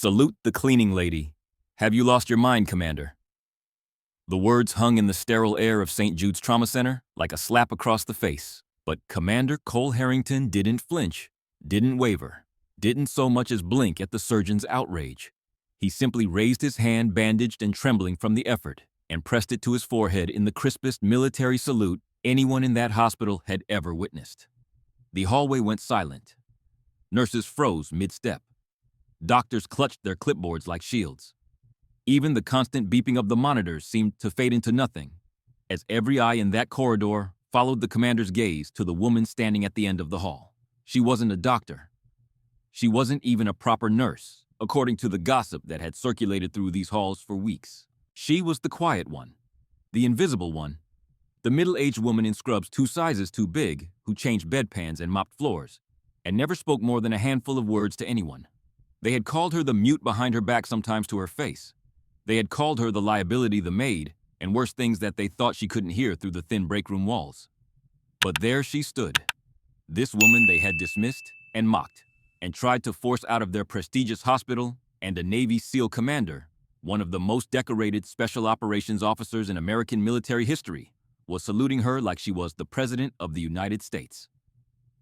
Salute the cleaning lady. Have you lost your mind, Commander? The words hung in the sterile air of St. Jude's Trauma Center like a slap across the face. But Commander Cole Harrington didn't flinch, didn't waver, didn't so much as blink at the surgeon's outrage. He simply raised his hand, bandaged and trembling from the effort, and pressed it to his forehead in the crispest military salute anyone in that hospital had ever witnessed. The hallway went silent. Nurses froze mid-step. Doctors clutched their clipboards like shields. Even the constant beeping of the monitors seemed to fade into nothing, as every eye in that corridor followed the commander's gaze to the woman standing at the end of the hall. She wasn't a doctor. She wasn't even a proper nurse, according to the gossip that had circulated through these halls for weeks. She was the quiet one, the invisible one, the middle-aged woman in scrubs 2 sizes too big who changed bedpans and mopped floors, and never spoke more than a handful of words to anyone. They had called her the mute behind her back, sometimes to her face. They had called her the liability, the maid, and worse things that they thought she couldn't hear through the thin break-room walls. But there she stood, this woman they had dismissed and mocked, and tried to force out of their prestigious hospital, and a Navy SEAL commander, one of the most decorated special operations officers in American military history, was saluting her like she was the President of the United States.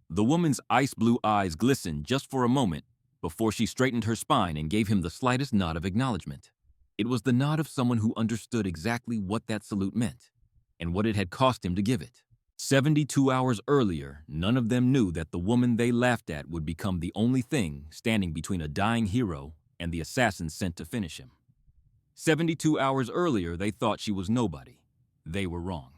The woman's ice blue eyes glistened just for a moment before she straightened her spine and gave him the slightest nod of acknowledgement. It was the nod of someone who understood exactly what that salute meant and what it had cost him to give it. 72 hours earlier, none of them knew that the woman they laughed at would become the only thing standing between a dying hero and the assassin sent to finish him. 72 hours earlier, they thought she was nobody. They were wrong.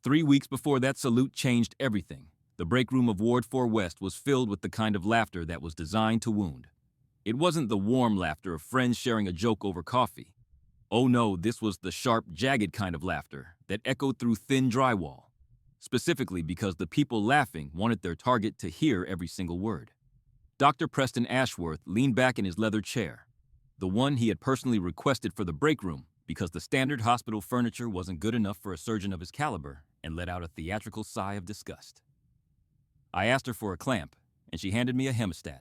3 weeks before that salute changed everything, the break room of Ward 4 West was filled with the kind of laughter that was designed to wound. It wasn't the warm laughter of friends sharing a joke over coffee. Oh no, this was the sharp, jagged kind of laughter that echoed through thin drywall, specifically because the people laughing wanted their target to hear every single word. Dr. Preston Ashworth leaned back in his leather chair, the one he had personally requested for the break room because the standard hospital furniture wasn't good enough for a surgeon of his caliber, and let out a theatrical sigh of disgust. I asked her for a clamp, and she handed me a hemostat,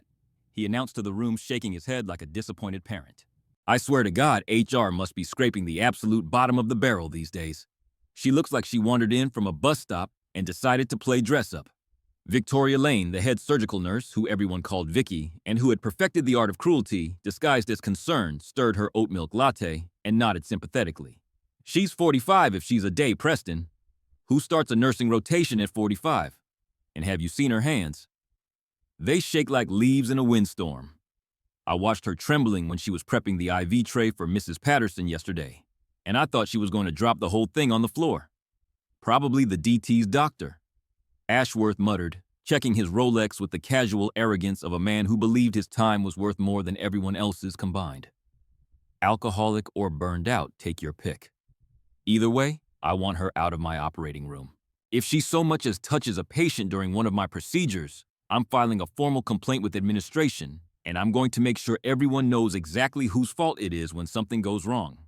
he announced to the room, shaking his head like a disappointed parent. I swear to God, HR must be scraping the absolute bottom of the barrel these days. She looks like she wandered in from a bus stop and decided to play dress-up. Victoria Lane, the head surgical nurse, who everyone called Vicky, and who had perfected the art of cruelty, disguised as concern, stirred her oat milk latte and nodded sympathetically. She's 45 if she's a day, Preston. Who starts a nursing rotation at 45? And have you seen her hands? They shake like leaves in a windstorm. I watched her trembling when she was prepping the IV tray for Mrs. Patterson yesterday, and I thought she was going to drop the whole thing on the floor. Probably the DT's doctor. Ashworth muttered, checking his Rolex with the casual arrogance of a man who believed his time was worth more than everyone else's combined. Alcoholic or burned out, take your pick. Either way, I want her out of my operating room. If she so much as touches a patient during one of my procedures, I'm filing a formal complaint with administration, and I'm going to make sure everyone knows exactly whose fault it is when something goes wrong.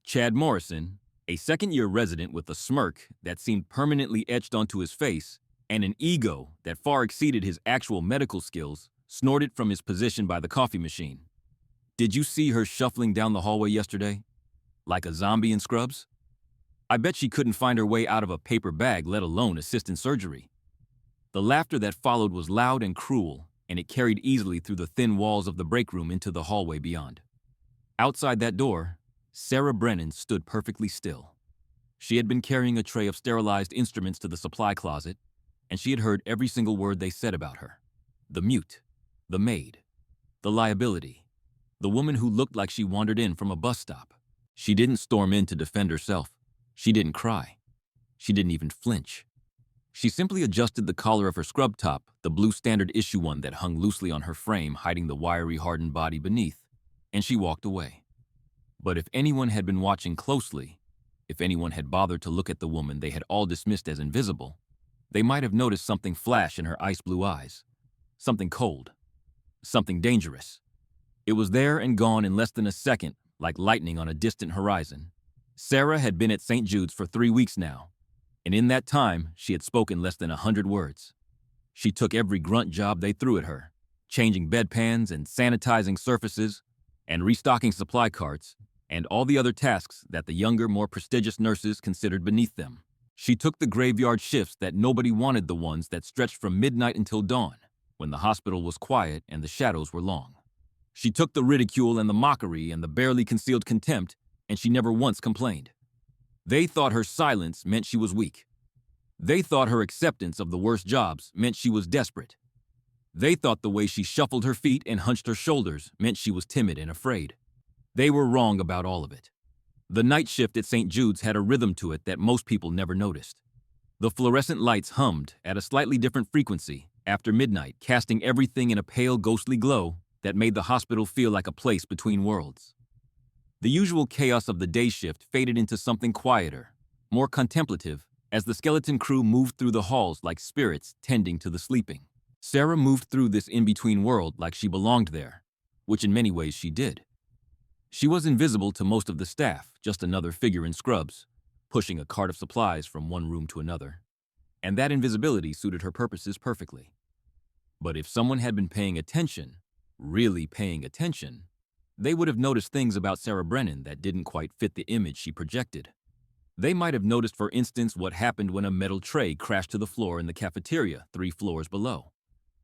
Chad Morrison, a second-year resident with a smirk that seemed permanently etched onto his face and an ego that far exceeded his actual medical skills, snorted from his position by the coffee machine. Did you see her shuffling down the hallway yesterday? Like a zombie in scrubs? I bet she couldn't find her way out of a paper bag, let alone assist in surgery. The laughter that followed was loud and cruel, and it carried easily through the thin walls of the break room into the hallway beyond. Outside that door, Sarah Brennan stood perfectly still. She had been carrying a tray of sterilized instruments to the supply closet, and she had heard every single word they said about her. The mute, the maid, the liability, the woman who looked like she wandered in from a bus stop. She didn't storm in to defend herself. She didn't cry. She didn't even flinch. She simply adjusted the collar of her scrub top, the blue standard issue one that hung loosely on her frame, hiding the wiry, hardened body beneath, and she walked away. But if anyone had been watching closely, if anyone had bothered to look at the woman they had all dismissed as invisible, they might have noticed something flash in her ice blue eyes. Something cold. Something dangerous. It was there and gone in less than a second, like lightning on a distant horizon. Sarah had been at St. Jude's for 3 weeks now, and in that time, she had spoken less than 100 words. She took every grunt job they threw at her, changing bedpans and sanitizing surfaces, and restocking supply carts, and all the other tasks that the younger, more prestigious nurses considered beneath them. She took the graveyard shifts that nobody wanted, the ones that stretched from midnight until dawn, when the hospital was quiet and the shadows were long. She took the ridicule and the mockery and the barely concealed contempt, and she never once complained. They thought her silence meant she was weak. They thought her acceptance of the worst jobs meant she was desperate. They thought the way she shuffled her feet and hunched her shoulders meant she was timid and afraid. They were wrong about all of it. The night shift at St. Jude's had a rhythm to it that most people never noticed. The fluorescent lights hummed at a slightly different frequency after midnight, casting everything in a pale, ghostly glow that made the hospital feel like a place between worlds. The usual chaos of the day shift faded into something quieter, more contemplative, as the skeleton crew moved through the halls like spirits tending to the sleeping. Sarah moved through this in-between world like she belonged there, which in many ways she did. She was invisible to most of the staff, just another figure in scrubs, pushing a cart of supplies from one room to another. And that invisibility suited her purposes perfectly. But if someone had been paying attention, really paying attention, they would have noticed things about Sarah Brennan that didn't quite fit the image she projected. They might have noticed, for instance, what happened when a metal tray crashed to the floor in the cafeteria 3 floors below.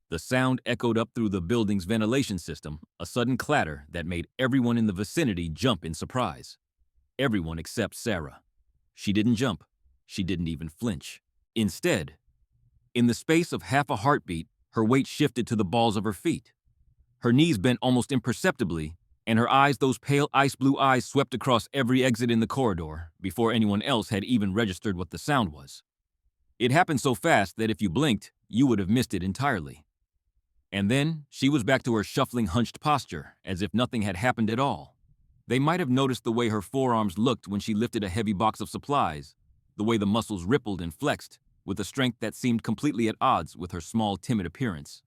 The sound echoed up through the building's ventilation system, a sudden clatter that made everyone in the vicinity jump in surprise. Everyone except Sarah. She didn't jump. She didn't even flinch. Instead, in the space of half a heartbeat, her weight shifted to the balls of her feet. Her knees bent almost imperceptibly, and her eyes, those pale ice blue eyes, swept across every exit in the corridor before anyone else had even registered what the sound was. It happened so fast that if you blinked, you would have missed it entirely. And then she was back to her shuffling, hunched posture, as if nothing had happened at all. They might have noticed the way her forearms looked when she lifted a heavy box of supplies, the way the muscles rippled and flexed, with a strength that seemed completely at odds with her small, timid appearance.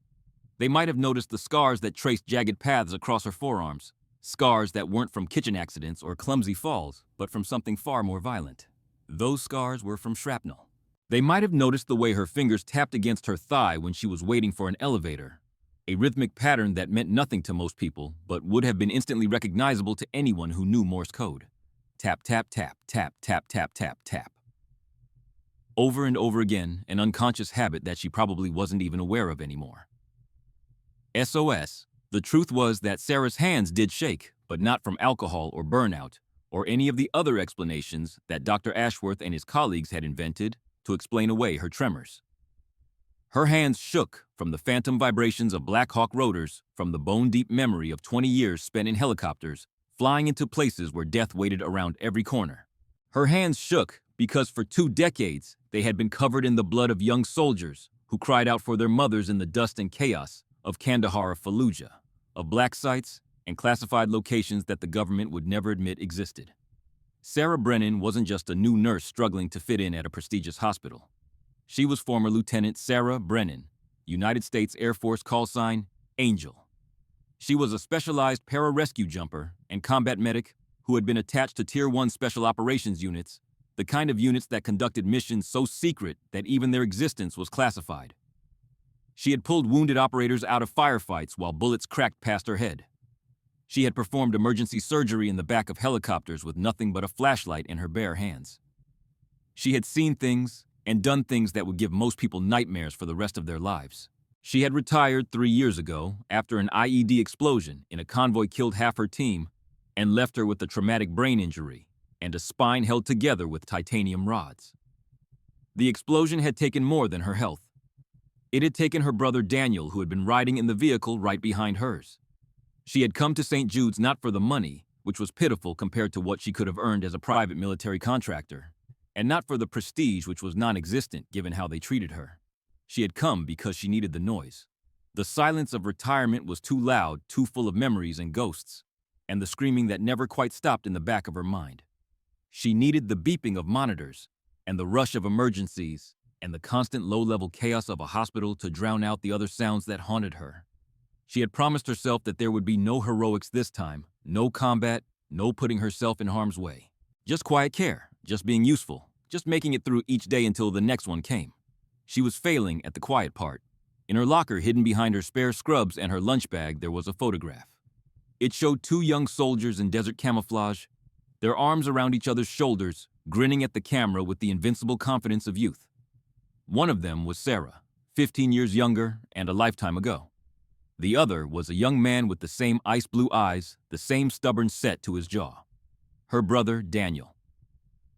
They might have noticed the scars that traced jagged paths across her forearms, scars that weren't from kitchen accidents or clumsy falls, but from something far more violent. Those scars were from shrapnel. They might have noticed the way her fingers tapped against her thigh when she was waiting for an elevator, a rhythmic pattern that meant nothing to most people, but would have been instantly recognizable to anyone who knew Morse code. Tap, tap, tap, tap, tap, tap, tap, tap. Over and over again, an unconscious habit that she probably wasn't even aware of anymore. SOS. The truth was that Sarah's hands did shake, but not from alcohol or burnout, or any of the other explanations that Dr. Ashworth and his colleagues had invented to explain away her tremors. Her hands shook from the phantom vibrations of Black Hawk rotors, from the bone-deep memory of 20 years spent in helicopters, flying into places where death waited around every corner. Her hands shook because for 2 decades they had been covered in the blood of young soldiers who cried out for their mothers in the dust and chaos of Kandahar or Fallujah, of black sites and classified locations that the government would never admit existed. Sarah Brennan wasn't just a new nurse struggling to fit in at a prestigious hospital. She was former Lieutenant Sarah Brennan, United States Air Force call sign Angel. She was a specialized pararescue jumper and combat medic who had been attached to Tier 1 Special Operations units, the kind of units that conducted missions so secret that even their existence was classified. She had pulled wounded operators out of firefights while bullets cracked past her head. She had performed emergency surgery in the back of helicopters with nothing but a flashlight in her bare hands. She had seen things and done things that would give most people nightmares for the rest of their lives. She had retired 3 years ago after an IED explosion in a convoy killed half her team and left her with a traumatic brain injury and a spine held together with titanium rods. The explosion had taken more than her health. It had taken her brother Daniel, who had been riding in the vehicle right behind hers. She had come to St. Jude's not for the money, which was pitiful compared to what she could have earned as a private military contractor, and not for the prestige, which was non-existent given how they treated her. She had come because she needed the noise. The silence of retirement was too loud, too full of memories and ghosts, and the screaming that never quite stopped in the back of her mind. She needed the beeping of monitors, and the rush of emergencies, and the constant low-level chaos of a hospital to drown out the other sounds that haunted her. She had promised herself that there would be no heroics this time, no combat, no putting herself in harm's way. Just quiet care, just being useful, just making it through each day until the next one came. She was failing at the quiet part. In her locker, hidden behind her spare scrubs and her lunch bag, there was a photograph. It showed two young soldiers in desert camouflage, their arms around each other's shoulders, grinning at the camera with the invincible confidence of youth. One of them was Sarah, 15 years younger and a lifetime ago. The other was a young man with the same ice blue eyes, the same stubborn set to his jaw. Her brother, Daniel.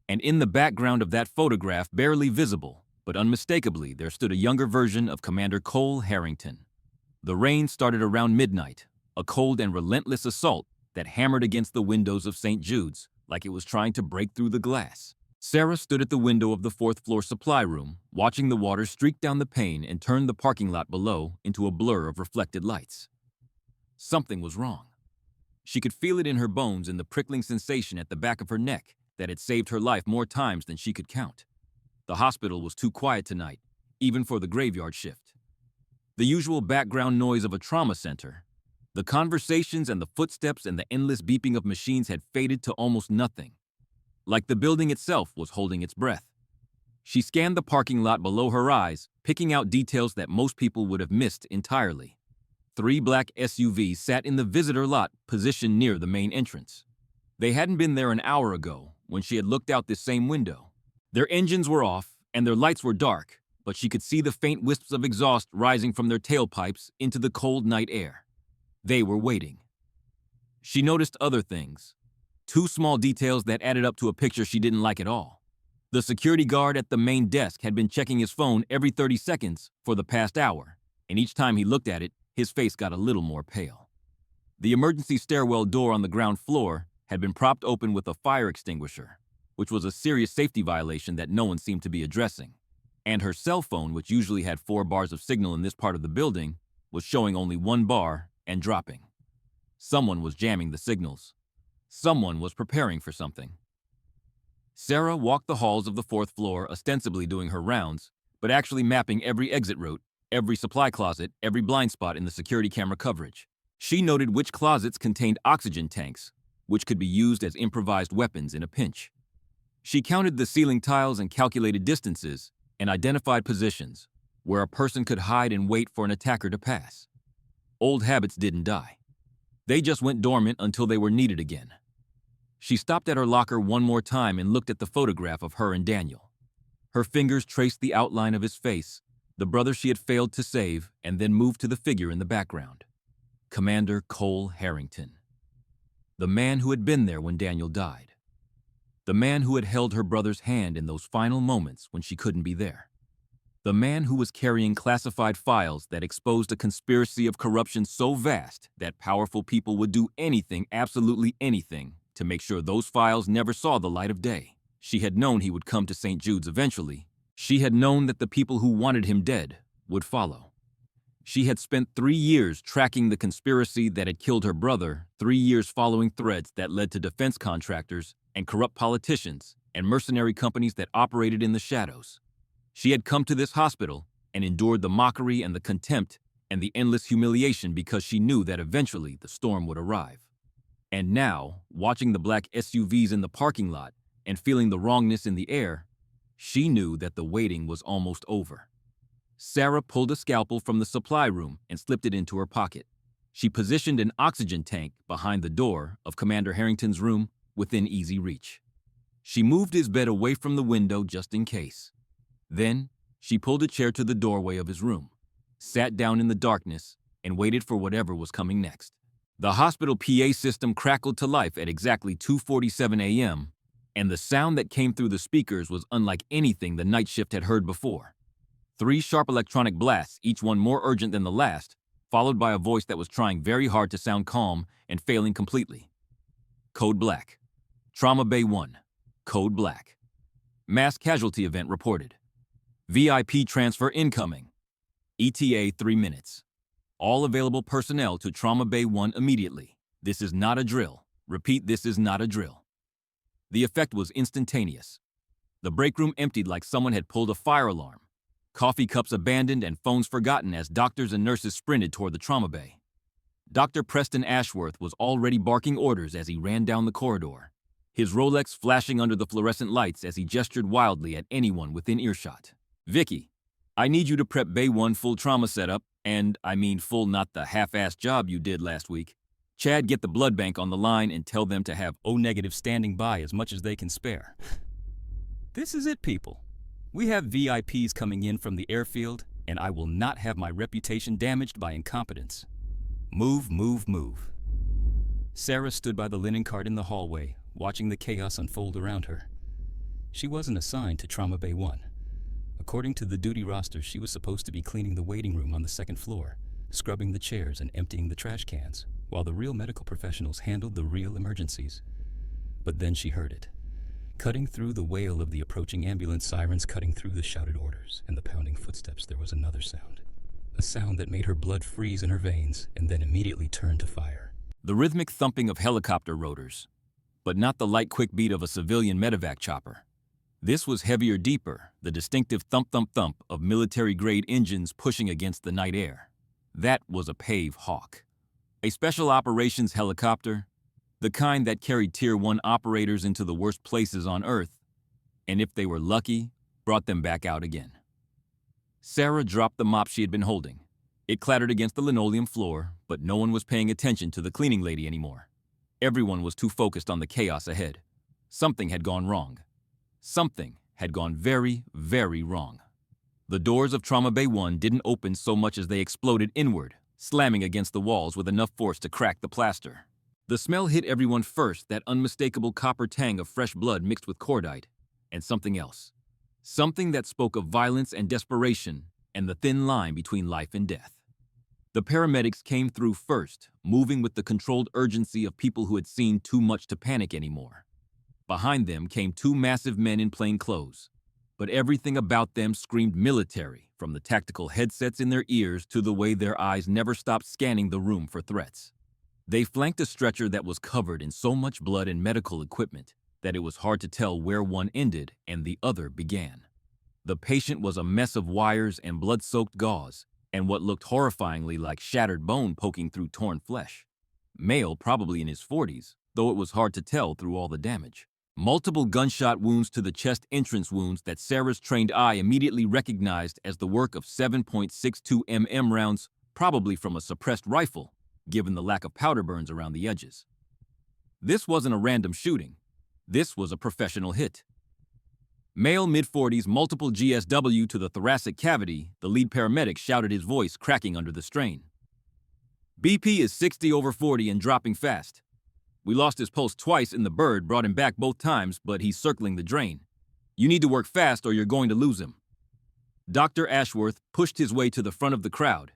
And in the background of that photograph, barely visible, but unmistakably, there stood a younger version of Commander Cole Harrington. The rain started around midnight, a cold and relentless assault that hammered against the windows of St. Jude's like it was trying to break through the glass. Sarah stood at the window of the fourth-floor supply room, watching the water streak down the pane and turn the parking lot below into a blur of reflected lights. Something was wrong. She could feel it in her bones and the prickling sensation at the back of her neck that had saved her life more times than she could count. The hospital was too quiet tonight, even for the graveyard shift. The usual background noise of a trauma center, the conversations and the footsteps and the endless beeping of machines had faded to almost nothing, like the building itself was holding its breath. She scanned the parking lot below her eyes, picking out details that most people would have missed entirely. 3 black SUVs sat in the visitor lot positioned near the main entrance. They hadn't been there an hour ago when she had looked out this same window. Their engines were off and their lights were dark, but she could see the faint wisps of exhaust rising from their tailpipes into the cold night air. They were waiting. She noticed other things. 2 small details that added up to a picture she didn't like at all. The security guard at the main desk had been checking his phone every 30 seconds for the past hour, and each time he looked at it, his face got a little more pale. The emergency stairwell door on the ground floor had been propped open with a fire extinguisher, which was a serious safety violation that no one seemed to be addressing. And her cell phone, which usually had 4 bars of signal in this part of the building, was showing only 1 bar and dropping. Someone was jamming the signals. Someone was preparing for something. Sarah walked the halls of the 4th floor, ostensibly doing her rounds, but actually mapping every exit route, every supply closet, every blind spot in the security camera coverage. She noted which closets contained oxygen tanks, which could be used as improvised weapons in a pinch. She counted the ceiling tiles and calculated distances and identified positions where a person could hide and wait for an attacker to pass. Old habits didn't die. They just went dormant until they were needed again. She stopped at her locker one more time and looked at the photograph of her and Daniel. Her fingers traced the outline of his face, the brother she had failed to save, and then moved to the figure in the background. Commander Cole Harrington. The man who had been there when Daniel died. The man who had held her brother's hand in those final moments when she couldn't be there. The man who was carrying classified files that exposed a conspiracy of corruption so vast that powerful people would do anything, absolutely anything, to make sure those files never saw the light of day. She had known he would come to St. Jude's eventually. She had known that the people who wanted him dead would follow. She had spent 3 years tracking the conspiracy that had killed her brother, 3 years following threads that led to defense contractors and corrupt politicians and mercenary companies that operated in the shadows. She had come to this hospital and endured the mockery and the contempt and the endless humiliation because she knew that eventually the storm would arrive. And now, watching the black SUVs in the parking lot and feeling the wrongness in the air, she knew that the waiting was almost over. Sarah pulled a scalpel from the supply room and slipped it into her pocket. She positioned an oxygen tank behind the door of Commander Harrington's room within easy reach. She moved his bed away from the window just in case. Then, she pulled a chair to the doorway of his room, sat down in the darkness, and waited for whatever was coming next. The hospital PA system crackled to life at exactly 2:47 a.m., and the sound that came through the speakers was unlike anything the night shift had heard before. 3 sharp electronic blasts, each one more urgent than the last, followed by a voice that was trying very hard to sound calm and failing completely. Code Black. Trauma Bay 1. Code Black. Mass casualty event reported. VIP transfer incoming. ETA 3 minutes. All available personnel to Trauma Bay 1 immediately. This is not a drill. Repeat, this is not a drill. The effect was instantaneous. The break room emptied like someone had pulled a fire alarm. Coffee cups abandoned and phones forgotten as doctors and nurses sprinted toward the trauma bay. Dr. Preston Ashworth was already barking orders as he ran down the corridor, his Rolex flashing under the fluorescent lights as he gestured wildly at anyone within earshot. Vicky, I need you to prep Bay 1 full trauma setup, and I mean full, not the half-assed job you did last week. Chad, get the blood bank on the line and tell them to have O-negative standing by as much as they can spare. This is it, people. We have VIPs coming in from the airfield, and I will not have my reputation damaged by incompetence. Move, move, move. Sarah stood by the linen cart in the hallway, watching the chaos unfold around her. She wasn't assigned to Trauma Bay 1. According to the duty roster, she was supposed to be cleaning the waiting room on the second floor, scrubbing the chairs and emptying the trash cans, while the real medical professionals handled the real emergencies. But then she heard it. Cutting through the wail of the approaching ambulance sirens, cutting through the shouted orders and the pounding footsteps, there was another sound. A sound that made her blood freeze in her veins and then immediately turn to fire. The rhythmic thumping of helicopter rotors, but not the light quick beat of a civilian medevac chopper. This was heavier, deeper, the distinctive thump-thump-thump of military-grade engines pushing against the night air. That was a PAVE Hawk. A special operations helicopter, the kind that carried Tier 1 operators into the worst places on Earth, and if they were lucky, brought them back out again. Sarah dropped the mop she had been holding. It clattered against the linoleum floor, but no one was paying attention to the cleaning lady anymore. Everyone was too focused on the chaos ahead. Something had gone wrong. Something had gone very, very wrong. The doors of Trauma Bay 1 didn't open so much as they exploded inward, slamming against the walls with enough force to crack the plaster. The smell hit everyone first, that unmistakable copper tang of fresh blood mixed with cordite, and something else. Something that spoke of violence and desperation and the thin line between life and death. The paramedics came through first, moving with the controlled urgency of people who had seen too much to panic anymore. Behind them came two massive men in plain clothes, but everything about them screamed military, from the tactical headsets in their ears to the way their eyes never stopped scanning the room for threats. They flanked a stretcher that was covered in so much blood and medical equipment that it was hard to tell where one ended and the other began. The patient was a mess of wires and blood-soaked gauze, and what looked horrifyingly like shattered bone poking through torn flesh. Male, probably in his 40s, though it was hard to tell through all the damage. Multiple gunshot wounds to the chest, entrance wounds that Sarah's trained eye immediately recognized as the work of 7.62 mm rounds, probably from a suppressed rifle, given the lack of powder burns around the edges. This wasn't a random shooting. This was a professional hit. Male, mid-40s, multiple GSW to the thoracic cavity, the lead paramedic shouted, his voice cracking under the strain. BP is 60/40 and dropping fast. We lost his pulse twice in the bird, brought him back both times, but he's circling the drain. You need to work fast or you're going to lose him. Dr. Ashworth pushed his way to the front of the crowd,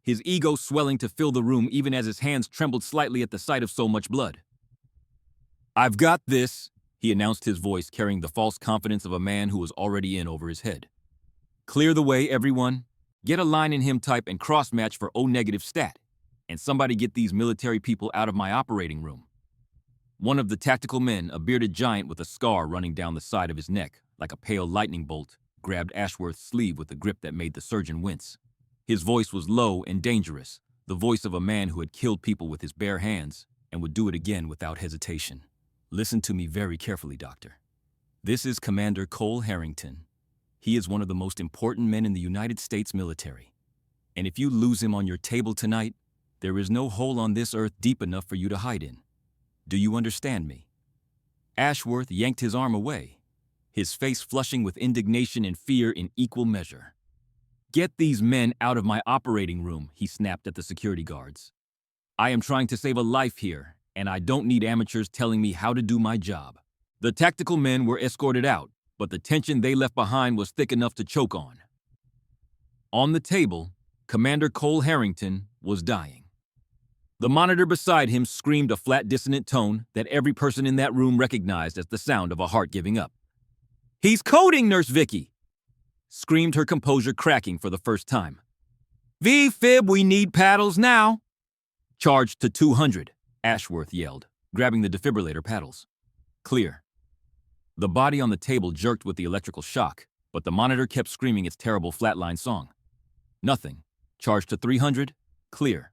his ego swelling to fill the room even as his hands trembled slightly at the sight of so much blood. I've got this, he announced, his voice carrying the false confidence of a man who was already in over his head. Clear the way, everyone. Get a line in him type and cross-match for O-negative stat. And somebody get these military people out of my operating room. One of the tactical men, a bearded giant with a scar running down the side of his neck, like a pale lightning bolt, grabbed Ashworth's sleeve with a grip that made the surgeon wince. His voice was low and dangerous, the voice of a man who had killed people with his bare hands and would do it again without hesitation. Listen to me very carefully, Doctor. This is Commander Cole Harrington. He is one of the most important men in the United States military. And if you lose him on your table tonight, there is no hole on this earth deep enough for you to hide in. Do you understand me? Ashworth yanked his arm away, his face flushing with indignation and fear in equal measure. Get these men out of my operating room, he snapped at the security guards. I am trying to save a life here, and I don't need amateurs telling me how to do my job. The tactical men were escorted out, but the tension they left behind was thick enough to choke on. On the table, Commander Cole Harrington was dying. The monitor beside him screamed a flat, dissonant tone that every person in that room recognized as the sound of a heart giving up. He's coding, Nurse Vicky! Screamed her composure cracking for the first time. V-fib, we need paddles now! Charged to 200, Ashworth yelled, grabbing the defibrillator paddles. Clear. The body on the table jerked with the electrical shock, but the monitor kept screaming its terrible flatline song. Nothing. Charged to 300, clear.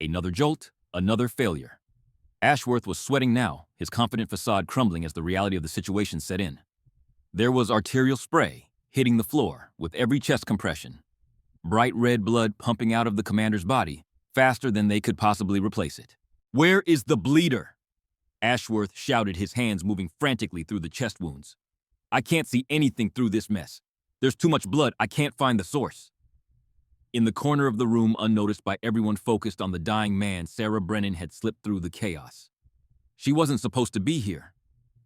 Another jolt, another failure. Ashworth was sweating now, his confident facade crumbling as the reality of the situation set in. There was arterial spray hitting the floor with every chest compression. Bright red blood pumping out of the commander's body faster than they could possibly replace it. Where is the bleeder? Ashworth shouted, his hands moving frantically through the chest wounds. I can't see anything through this mess. There's too much blood, I can't find the source. In the corner of the room, unnoticed by everyone focused on the dying man, Sarah Brennan had slipped through the chaos. She wasn't supposed to be here.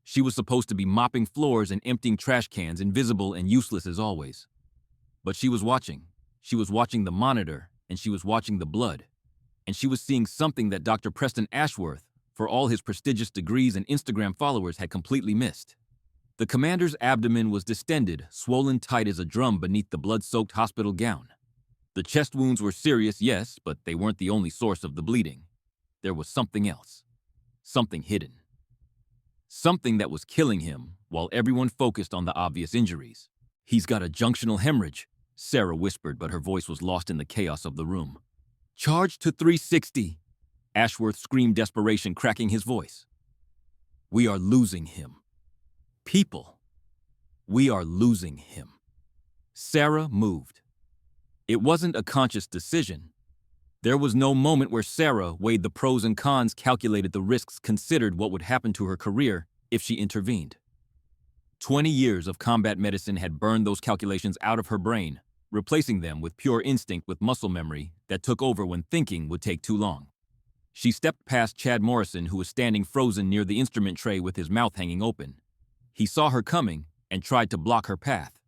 She was supposed to be mopping floors and emptying trash cans, invisible and useless as always. But she was watching. She was watching the monitor, and she was watching the blood. And she was seeing something that Dr. Preston Ashworth, for all his prestigious degrees and Instagram followers, had completely missed. The commander's abdomen was distended, swollen tight as a drum beneath the blood-soaked hospital gown. The chest wounds were serious, yes, but they weren't the only source of the bleeding. There was something else. Something hidden. Something that was killing him, while everyone focused on the obvious injuries. He's got a junctional hemorrhage, Sarah whispered, but her voice was lost in the chaos of the room. Charge to 360, Ashworth screamed, desperation cracking his voice. We are losing him. People, we are losing him. Sarah moved. It wasn't a conscious decision. There was no moment where Sarah weighed the pros and cons, calculated the risks, considered what would happen to her career if she intervened. 20 years of combat medicine had burned those calculations out of her brain, replacing them with pure instinct with muscle memory that took over when thinking would take too long. She stepped past Chad Morrison, who was standing frozen near the instrument tray with his mouth hanging open. He saw her coming and tried to block her path,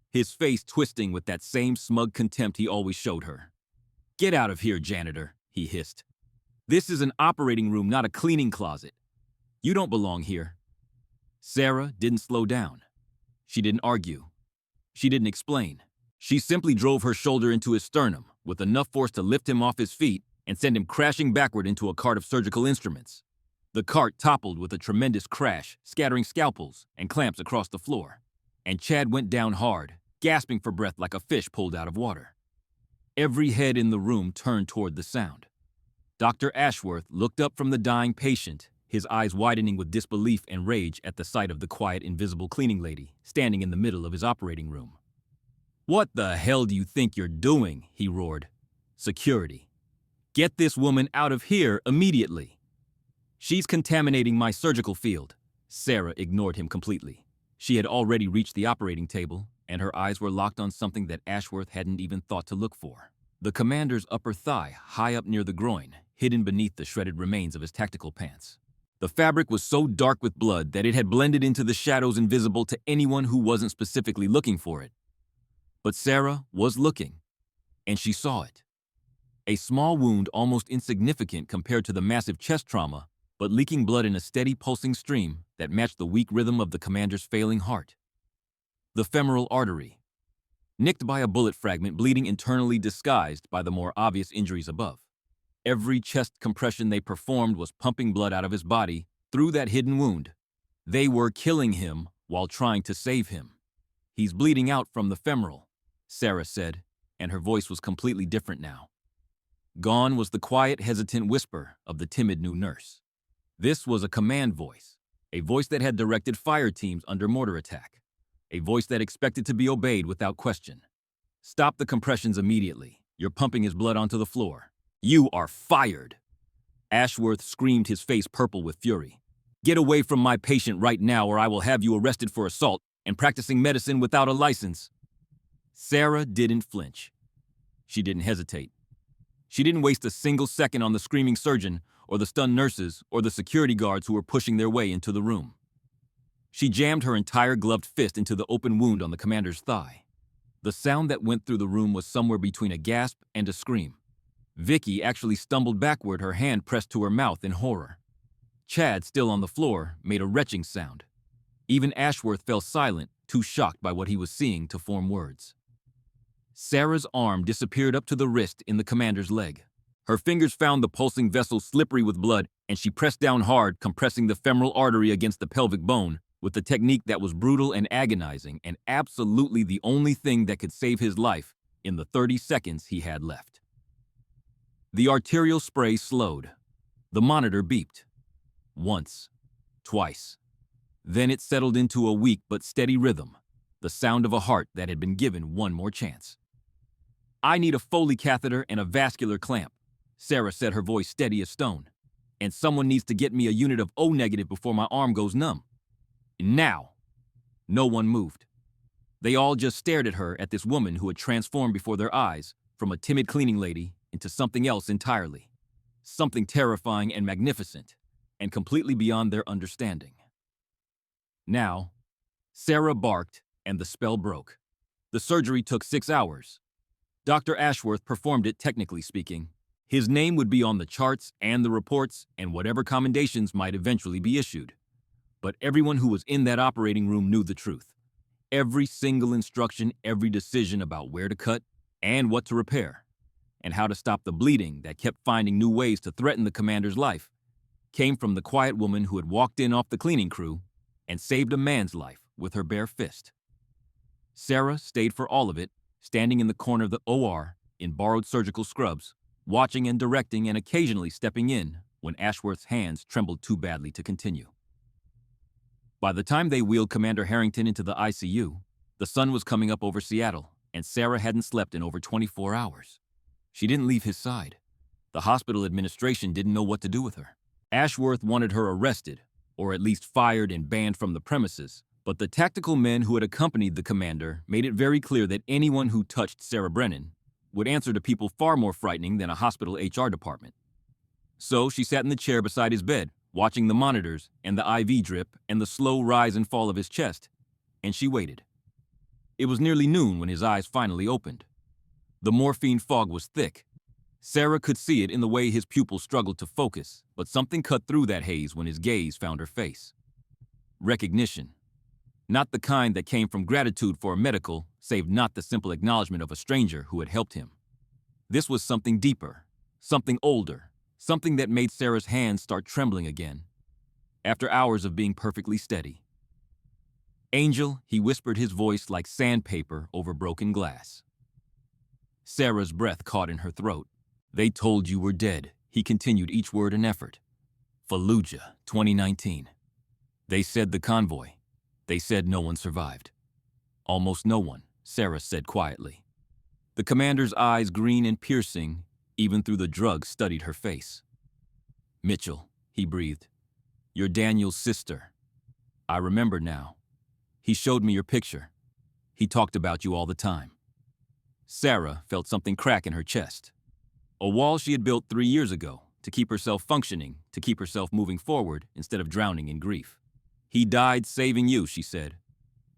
his face twisting with that same smug contempt he always showed her. Get out of here, janitor, he hissed. This is an operating room, not a cleaning closet. You don't belong here. Sarah didn't slow down. She didn't argue. She didn't explain. She simply drove her shoulder into his sternum with enough force to lift him off his feet and send him crashing backward into a cart of surgical instruments. The cart toppled with a tremendous crash, scattering scalpels and clamps across the floor. And Chad went down hard, gasping for breath like a fish pulled out of water. Every head in the room turned toward the sound. Dr. Ashworth looked up from the dying patient, his eyes widening with disbelief and rage at the sight of the quiet, invisible cleaning lady standing in the middle of his operating room. What the hell do you think you're doing? He roared. Security. Get this woman out of here immediately. She's contaminating my surgical field. Sarah ignored him completely. She had already reached the operating table, and her eyes were locked on something that Ashworth hadn't even thought to look for. The commander's upper thigh, high up near the groin, hidden beneath the shredded remains of his tactical pants. The fabric was so dark with blood that it had blended into the shadows, invisible to anyone who wasn't specifically looking for it. But Sarah was looking, and she saw it. A small wound, almost insignificant compared to the massive chest trauma, but leaking blood in a steady pulsing stream that matched the weak rhythm of the commander's failing heart. The femoral artery, nicked by a bullet fragment, bleeding internally, disguised by the more obvious injuries above. Every chest compression they performed was pumping blood out of his body through that hidden wound. They were killing him while trying to save him. He's bleeding out from the femoral, Sarah said, and her voice was completely different now. Gone was the quiet, hesitant whisper of the timid new nurse. This was a command voice, a voice that had directed fire teams under mortar attack, a voice that expected to be obeyed without question. Stop the compressions immediately. You're pumping his blood onto the floor. You are fired. Ashworth screamed, his face purple with fury. Get away from my patient right now, or I will have you arrested for assault and practicing medicine without a license. Sarah didn't flinch. She didn't hesitate. She didn't waste a single second on the screaming surgeon or the stunned nurses or the security guards who were pushing their way into the room. She jammed her entire gloved fist into the open wound on the commander's thigh. The sound that went through the room was somewhere between a gasp and a scream. Vicky actually stumbled backward, her hand pressed to her mouth in horror. Chad, still on the floor, made a retching sound. Even Ashworth fell silent, too shocked by what he was seeing to form words. Sarah's arm disappeared up to the wrist in the commander's leg. Her fingers found the pulsing vessel slippery with blood, and she pressed down hard, compressing the femoral artery against the pelvic bone with a technique that was brutal and agonizing, and absolutely the only thing that could save his life in the 30 seconds he had left. The arterial spray slowed. The monitor beeped. Once. Twice. Then it settled into a weak but steady rhythm, the sound of a heart that had been given one more chance. I need a Foley catheter and a vascular clamp, Sarah said, her voice steady as stone. and someone needs to get me a unit of O negative before my arm goes numb. Now. No one moved. They all just stared at her, at this woman who had transformed before their eyes from a timid cleaning lady into something else entirely. Something terrifying and magnificent, and completely beyond their understanding. Now, Sarah barked, and the spell broke. The surgery took 6 hours. Dr. Ashworth performed it, technically speaking. His name would be on the charts and the reports, and whatever commendations might eventually be issued. But everyone who was in that operating room knew the truth. Every single instruction, every decision about where to cut and what to repair, and how to stop the bleeding that kept finding new ways to threaten the commander's life, came from the quiet woman who had walked in off the cleaning crew and saved a man's life with her bare fist. Sarah stayed for all of it, standing in the corner of the OR in borrowed surgical scrubs, watching and directing and occasionally stepping in when Ashworth's hands trembled too badly to continue. By the time they wheeled Commander Harrington into the ICU, the sun was coming up over Seattle, and Sarah hadn't slept in over 24 hours. She didn't leave his side. The hospital administration didn't know what to do with her. Ashworth wanted her arrested, or at least fired and banned from the premises, but the tactical men who had accompanied the commander made it very clear that anyone who touched Sarah Brennan would answer to people far more frightening than a hospital HR department. So she sat in the chair beside his bed, watching the monitors and the IV drip and the slow rise and fall of his chest, and she waited. It was nearly noon when his eyes finally opened. The morphine fog was thick. Sarah could see it in the way his pupils struggled to focus, but something cut through that haze when his gaze found her face. Recognition. Not the kind that came from gratitude for a medical, save not the simple acknowledgement of a stranger who had helped him. This was something deeper, something older, something that made Sarah's hands start trembling again, after hours of being perfectly steady. Angel, he whispered, his voice like sandpaper over broken glass. Sarah's breath caught in her throat. They told you were dead, he continued, each word an effort. Fallujah, 2019. They said the convoy. They said no one survived. Almost no one, Sarah said quietly. The commander's eyes, green and piercing, even through the drug, studied her face. Mitchell, he breathed. You're Daniel's sister. I remember now. He showed me your picture. He talked about you all the time. Sarah felt something crack in her chest. A wall she had built 3 years ago to keep herself functioning, to keep herself moving forward instead of drowning in grief. He died saving you, she said,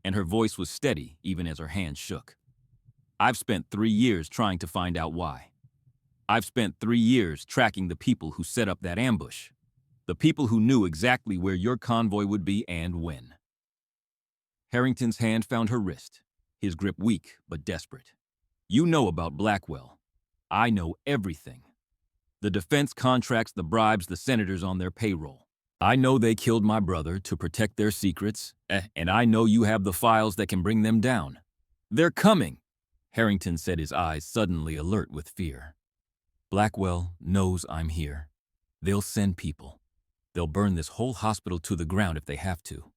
and her voice was steady even as her hands shook. I've spent 3 years trying to find out why. I've spent 3 years tracking the people who set up that ambush, the people who knew exactly where your convoy would be and when. Harrington's hand found her wrist, his grip weak but desperate. You know about Blackwell. I know everything. The defense contracts, the bribes, the senators on their payroll. I know they killed my brother to protect their secrets, and I know you have the files that can bring them down. They're coming, Harrington said, his eyes suddenly alert with fear. Blackwell knows I'm here. They'll send people. They'll burn this whole hospital to the ground if they have to.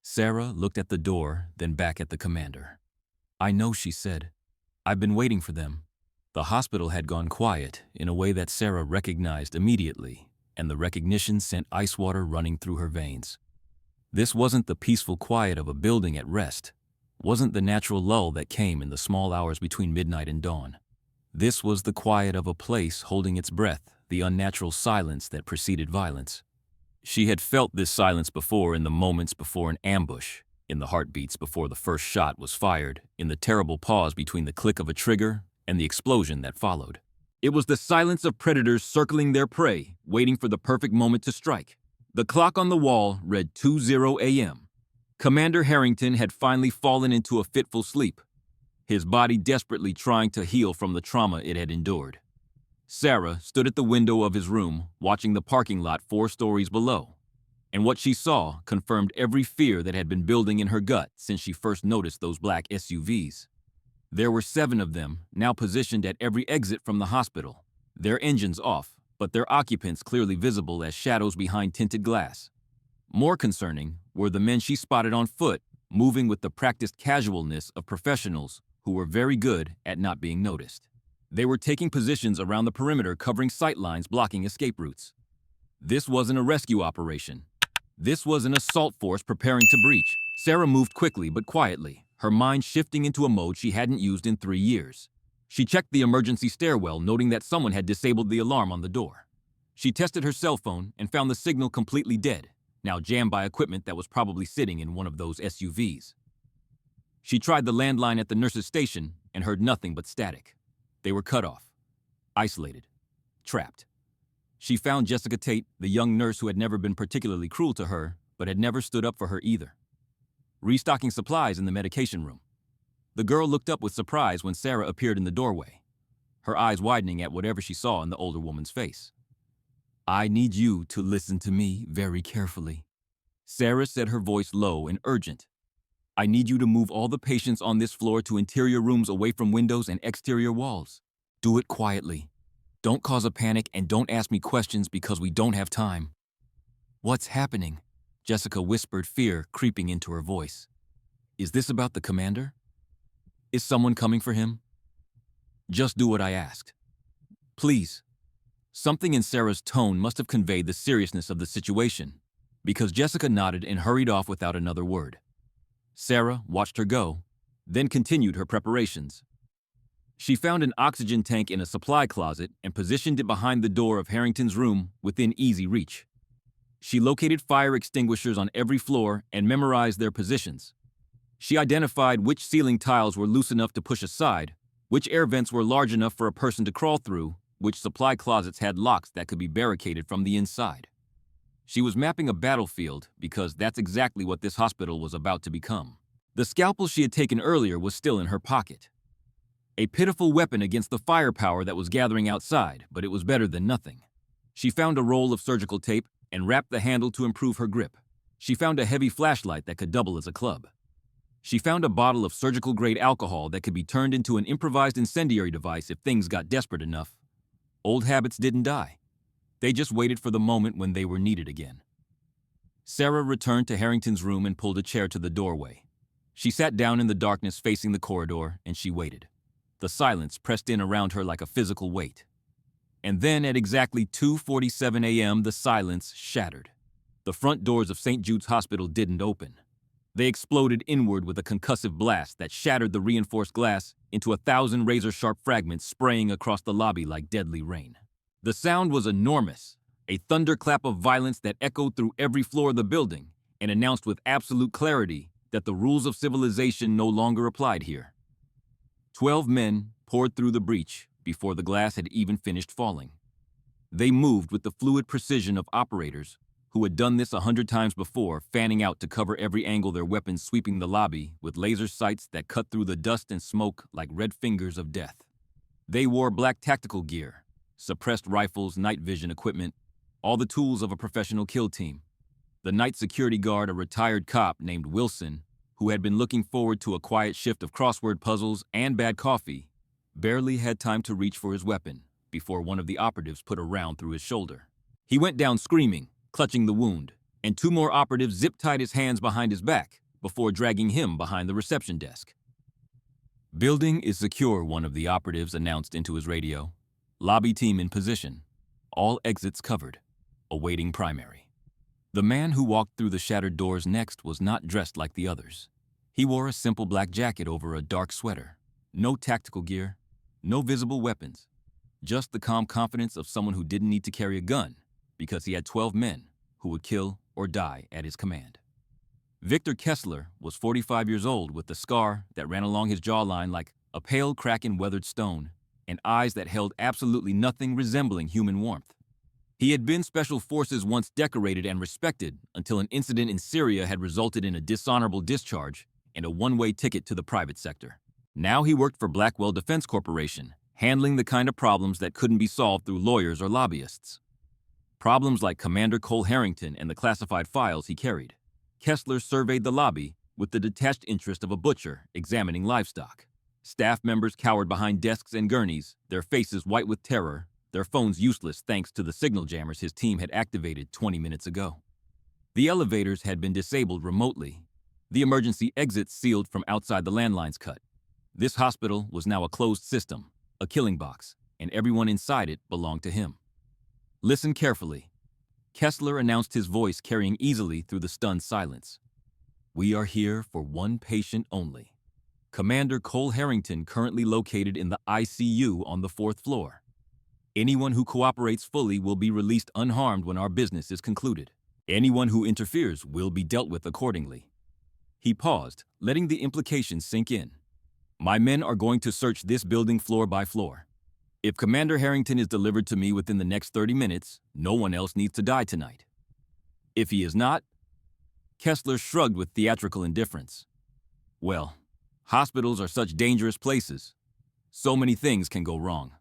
Sarah looked at the door, then back at the commander. I know, she said. I've been waiting for them. The hospital had gone quiet in a way that Sarah recognized immediately, and the recognition sent ice water running through her veins. This wasn't the peaceful quiet of a building at rest, wasn't the natural lull that came in the small hours between midnight and dawn. This was the quiet of a place holding its breath, the unnatural silence that preceded violence. She had felt this silence before, in the moments before an ambush, in the heartbeats before the first shot was fired, in the terrible pause between the click of a trigger and the explosion that followed. It was the silence of predators circling their prey, waiting for the perfect moment to strike. The clock on the wall read 2:00 a.m. Commander Harrington had finally fallen into a fitful sleep, his body desperately trying to heal from the trauma it had endured. Sarah stood at the window of his room, watching the parking lot 4 stories below, and what she saw confirmed every fear that had been building in her gut since she first noticed those black SUVs. There were 7 of them, now positioned at every exit from the hospital, their engines off, but their occupants clearly visible as shadows behind tinted glass. More concerning were the men she spotted on foot, moving with the practiced casualness of professionals who were very good at not being noticed. They were taking positions around the perimeter, covering sight lines, blocking escape routes. This wasn't a rescue operation. This was an assault force preparing to breach. Sarah moved quickly but quietly, her mind shifting into a mode she hadn't used in 3 years. She checked the emergency stairwell, noting that someone had disabled the alarm on the door. She tested her cell phone and found the signal completely dead, now jammed by equipment that was probably sitting in one of those SUVs. She tried the landline at the nurse's station and heard nothing but static. They were cut off, isolated, trapped. She found Jessica Tate, the young nurse who had never been particularly cruel to her, but had never stood up for her either, restocking supplies in the medication room. The girl looked up with surprise when Sarah appeared in the doorway, her eyes widening at whatever she saw in the older woman's face. "I need you to listen to me very carefully." Sarah said, her voice low and urgent. "I need you to move all the patients on this floor to interior rooms away from windows and exterior walls. Do it quietly. Don't cause a panic and don't ask me questions because we don't have time." "What's happening?" Jessica whispered, fear creeping into her voice. "Is this about the commander? Is someone coming for him?" "Just do what I asked. Please." Something in Sarah's tone must have conveyed the seriousness of the situation, because Jessica nodded and hurried off without another word. Sarah watched her go, then continued her preparations. She found an oxygen tank in a supply closet and positioned it behind the door of Harrington's room within easy reach. She located fire extinguishers on every floor and memorized their positions. She identified which ceiling tiles were loose enough to push aside, which air vents were large enough for a person to crawl through, which supply closets had locks that could be barricaded from the inside. She was mapping a battlefield because that's exactly what this hospital was about to become. The scalpel she had taken earlier was still in her pocket. A pitiful weapon against the firepower that was gathering outside, but it was better than nothing. She found a roll of surgical tape and wrapped the handle to improve her grip. She found a heavy flashlight that could double as a club. She found a bottle of surgical-grade alcohol that could be turned into an improvised incendiary device if things got desperate enough. Old habits didn't die. They just waited for the moment when they were needed again. Sarah returned to Harrington's room and pulled a chair to the doorway. She sat down in the darkness facing the corridor, and she waited. The silence pressed in around her like a physical weight. And then at exactly 2:47 a.m., the silence shattered. The front doors of St. Jude's Hospital didn't open. They exploded inward with a concussive blast that shattered the reinforced glass into 1,000 razor-sharp fragments spraying across the lobby like deadly rain. The sound was enormous, a thunderclap of violence that echoed through every floor of the building and announced with absolute clarity that the rules of civilization no longer applied here. 12 men poured through the breach before the glass had even finished falling. They moved with the fluid precision of operators who had done this 100 times before, fanning out to cover every angle, their weapons sweeping the lobby with laser sights that cut through the dust and smoke like red fingers of death. They wore black tactical gear, suppressed rifles, night vision equipment, all the tools of a professional kill team. The night security guard, a retired cop named Wilson, who had been looking forward to a quiet shift of crossword puzzles and bad coffee, barely had time to reach for his weapon before one of the operatives put a round through his shoulder. He went down screaming, clutching the wound, and 2 more operatives zip-tied his hands behind his back before dragging him behind the reception desk. "Building is secure," one of the operatives announced into his radio. "Lobby team in position. All exits covered. Awaiting primary." The man who walked through the shattered doors next was not dressed like the others. He wore a simple black jacket over a dark sweater. No tactical gear, no visible weapons. Just the calm confidence of someone who didn't need to carry a gun because he had 12 men who would kill or die at his command. Victor Kessler was 45 years old with a scar that ran along his jawline like a pale crack in weathered stone and eyes that held absolutely nothing resembling human warmth. He had been Special Forces once decorated and respected until an incident in Syria had resulted in a dishonorable discharge and a one-way ticket to the private sector. Now he worked for Blackwell Defense Corporation, handling the kind of problems that couldn't be solved through lawyers or lobbyists. Problems like Commander Cole Harrington and the classified files he carried. Kessler surveyed the lobby with the detached interest of a butcher examining livestock. Staff members cowered behind desks and gurneys, their faces white with terror, their phones useless thanks to the signal jammers his team had activated 20 minutes ago. The elevators had been disabled remotely, the emergency exits sealed from outside the landlines cut. This hospital was now a closed system, a killing box, and everyone inside it belonged to him. Listen carefully. Kessler announced, his voice carrying easily through the stunned silence. "We are here for one patient only. Commander Cole Harrington, currently located in the ICU on the 4th floor. Anyone who cooperates fully will be released unharmed when our business is concluded. Anyone who interferes will be dealt with accordingly." He paused, letting the implications sink in. "My men are going to search this building floor by floor. If Commander Harrington is delivered to me within the next 30 minutes, no one else needs to die tonight. If he is not..." Kessler shrugged with theatrical indifference. "Well, hospitals are such dangerous places. So many things can go wrong."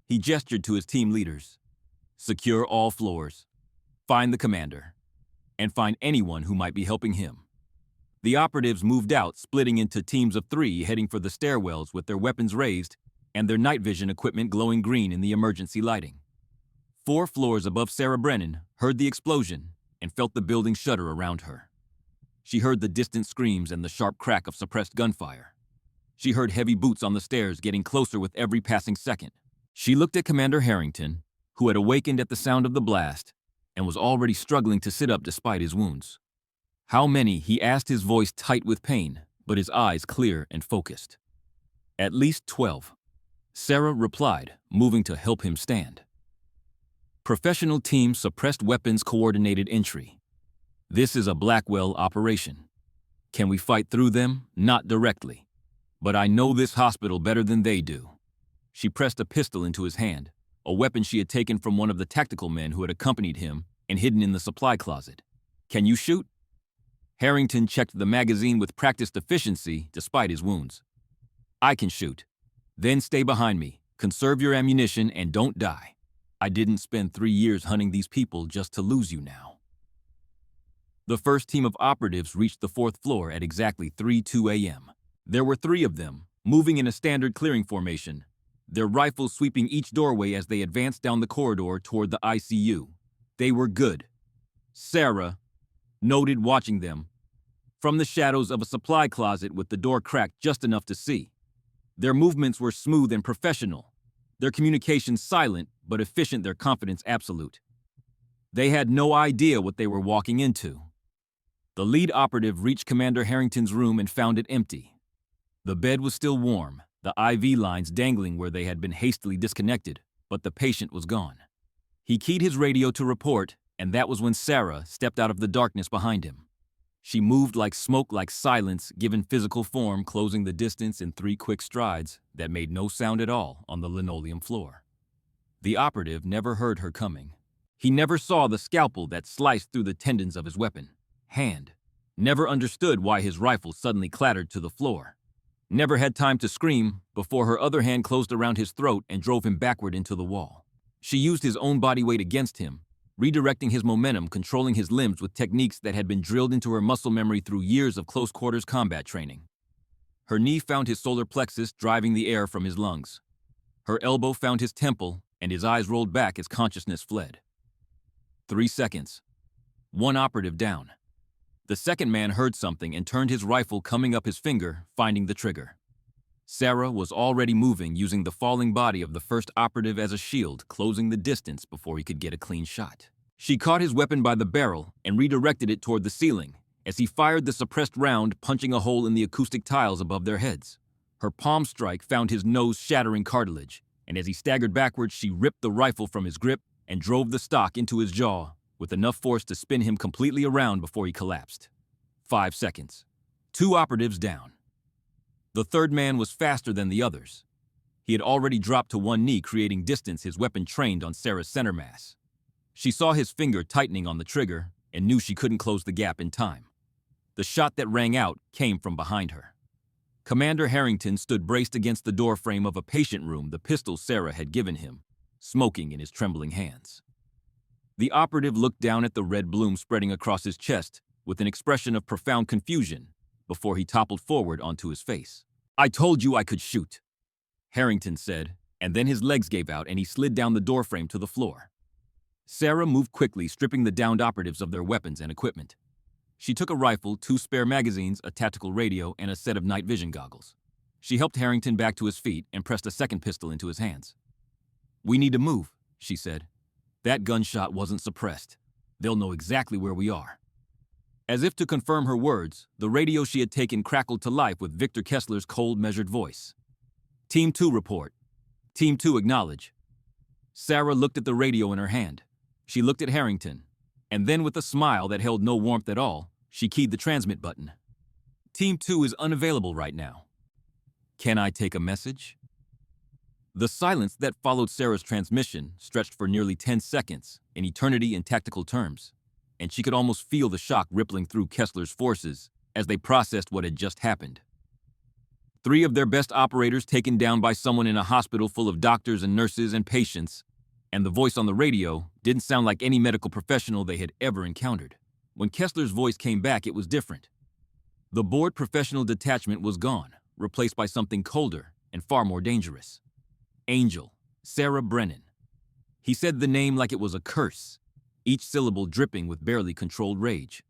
He gestured to his team leaders. "Secure all floors. Find the commander. And find anyone who might be helping him." The operatives moved out, splitting into teams of 3, heading for the stairwells with their weapons raised and their night vision equipment glowing green in the emergency lighting. 4 floors above Sarah Brennan heard the explosion and felt the building shudder around her. She heard the distant screams and the sharp crack of suppressed gunfire. She heard heavy boots on the stairs getting closer with every passing second. She looked at Commander Harrington, who had awakened at the sound of the blast and was already struggling to sit up despite his wounds. "How many?" he asked, his voice tight with pain, but his eyes clear and focused. "At least 12. Sarah replied, moving to help him stand. Professional team suppressed weapons coordinated entry. This is a Blackwell operation. Can we fight through them? Not directly. But I know this hospital better than they do." She pressed a pistol into his hand, a weapon she had taken from one of the tactical men who had accompanied him and hidden in the supply closet. "Can you shoot?" Harrington checked the magazine with practiced efficiency despite his wounds. "I can shoot. Then stay behind me, conserve your ammunition, and don't die. I didn't spend 3 years hunting these people just to lose you now." The first team of operatives reached the 4th floor at exactly 3:02 a.m. There were 3 of them, moving in a standard clearing formation, their rifles sweeping each doorway as they advanced down the corridor toward the ICU. They were good. Sarah noted, watching them from the shadows of a supply closet with the door cracked just enough to see. Their movements were smooth and professional, their communication silent but efficient, their confidence absolute. They had no idea what they were walking into. The lead operative reached Commander Harrington's room and found it empty. The bed was still warm, the IV lines dangling where they had been hastily disconnected, but the patient was gone. He keyed his radio to report, and that was when Sarah stepped out of the darkness behind him. She moved like smoke, like silence given physical form, closing the distance in 3 quick strides that made no sound at all on the linoleum floor. The operative never heard her coming. He never saw the scalpel that sliced through the tendons of his weapon hand, never understood why his rifle suddenly clattered to the floor, never had time to scream before her other hand closed around his throat and drove him backward into the wall. She used his own body weight against him, redirecting his momentum, controlling his limbs with techniques that had been drilled into her muscle memory through years of close-quarters combat training. Her knee found his solar plexus, driving the air from his lungs. Her elbow found his temple, and his eyes rolled back as consciousness fled. 3 seconds. 1 operative down. The second man heard something and turned his rifle, coming up his finger, finding the trigger. Sarah was already moving, using the falling body of the first operative as a shield, closing the distance before he could get a clean shot. She caught his weapon by the barrel and redirected it toward the ceiling as he fired the suppressed round, punching a hole in the acoustic tiles above their heads. Her palm strike found his nose, shattering cartilage, and as he staggered backwards, she ripped the rifle from his grip and drove the stock into his jaw with enough force to spin him completely around before he collapsed. 5 seconds. 2 operatives down. The third man was faster than the others. He had already dropped to one knee, creating distance, his weapon trained on Sarah's center mass. She saw his finger tightening on the trigger and knew she couldn't close the gap in time. The shot that rang out came from behind her. Commander Harrington stood braced against the doorframe of a patient room, the pistol Sarah had given him, smoking in his trembling hands. The operative looked down at the red bloom spreading across his chest with an expression of profound confusion before he toppled forward onto his face. "I told you I could shoot," Harrington said, and then his legs gave out and he slid down the doorframe to the floor. Sarah moved quickly, stripping the downed operatives of their weapons and equipment. She took a rifle, 2 spare magazines, a tactical radio, and a set of night vision goggles. She helped Harrington back to his feet and pressed a second pistol into his hands. "We need to move," she said. "That gunshot wasn't suppressed." They'll know exactly where we are. As if to confirm her words, the radio she had taken crackled to life with Victor Kessler's cold, measured voice. Team 2 report. Team 2 acknowledge. Sarah looked at the radio in her hand. She looked at Harrington, and then with a smile that held no warmth at all, she keyed the transmit button. Team 2 is unavailable right now. Can I take a message? The silence that followed Sarah's transmission stretched for nearly 10 seconds, an eternity in tactical terms, and she could almost feel the shock rippling through Kessler's forces as they processed what had just happened. 3 of their best operators taken down by someone in a hospital full of doctors and nurses and patients, and the voice on the radio didn't sound like any medical professional they had ever encountered. When Kessler's voice came back, it was different. The bored professional detachment was gone, replaced by something colder and far more dangerous. Angel, Sarah Brennan. He said the name like it was a curse, each syllable dripping with barely controlled rage.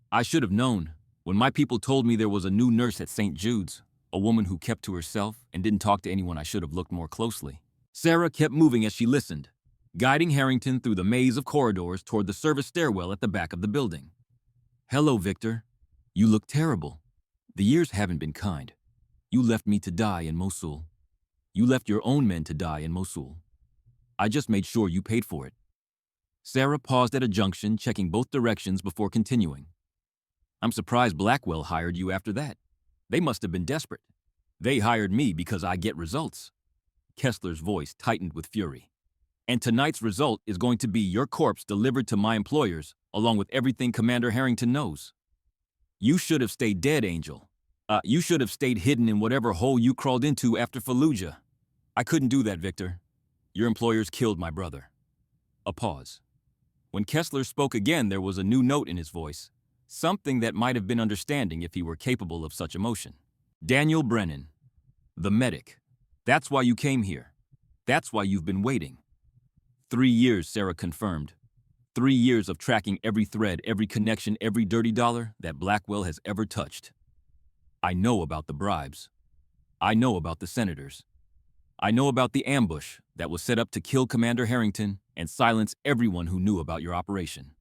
I should have known. When my people told me there was a new nurse at St. Jude's, a woman who kept to herself and didn't talk to anyone, I should have looked more closely. Sarah kept moving as she listened, guiding Harrington through the maze of corridors toward the service stairwell at the back of the building. Hello, Victor. You look terrible. The years haven't been kind. You left me to die in Mosul. You left your own men to die in Mosul. I just made sure you paid for it. Sarah paused at a junction, checking both directions before continuing. I'm surprised Blackwell hired you after that. They must have been desperate. They hired me because I get results. Kessler's voice tightened with fury. And tonight's result is going to be your corpse delivered to my employers, along with everything Commander Harrington knows. You should have stayed dead, Angel. You should have stayed hidden in whatever hole you crawled into after Fallujah. I couldn't do that, Victor. Your employers killed my brother. A pause. When Kessler spoke again, there was a new note in his voice, something that might have been understanding if he were capable of such emotion. Daniel Brennan, the medic. That's why you came here. That's why you've been waiting. 3 years, Sarah confirmed. 3 years of tracking every thread, every connection, every dirty dollar that Blackwell has ever touched. I know about the bribes. I know about the senators. I know about the ambush that was set up to kill Commander Harrington and silence everyone who knew about your operation.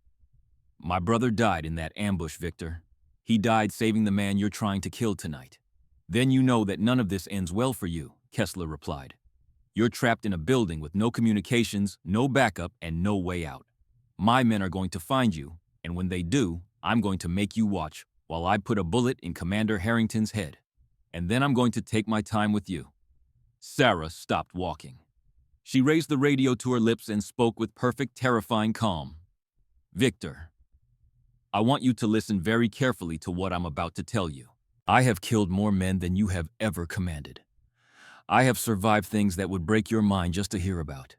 My brother died in that ambush, Victor. He died saving the man you're trying to kill tonight. Then you know that none of this ends well for you, Kessler replied. You're trapped in a building with no communications, no backup, and no way out. My men are going to find you, and when they do, I'm going to make you watch while I put a bullet in Commander Harrington's head. And then I'm going to take my time with you. Sarah stopped walking. She raised the radio to her lips and spoke with perfect, terrifying calm. Victor, I want you to listen very carefully to what I'm about to tell you. I have killed more men than you have ever commanded. I have survived things that would break your mind just to hear about.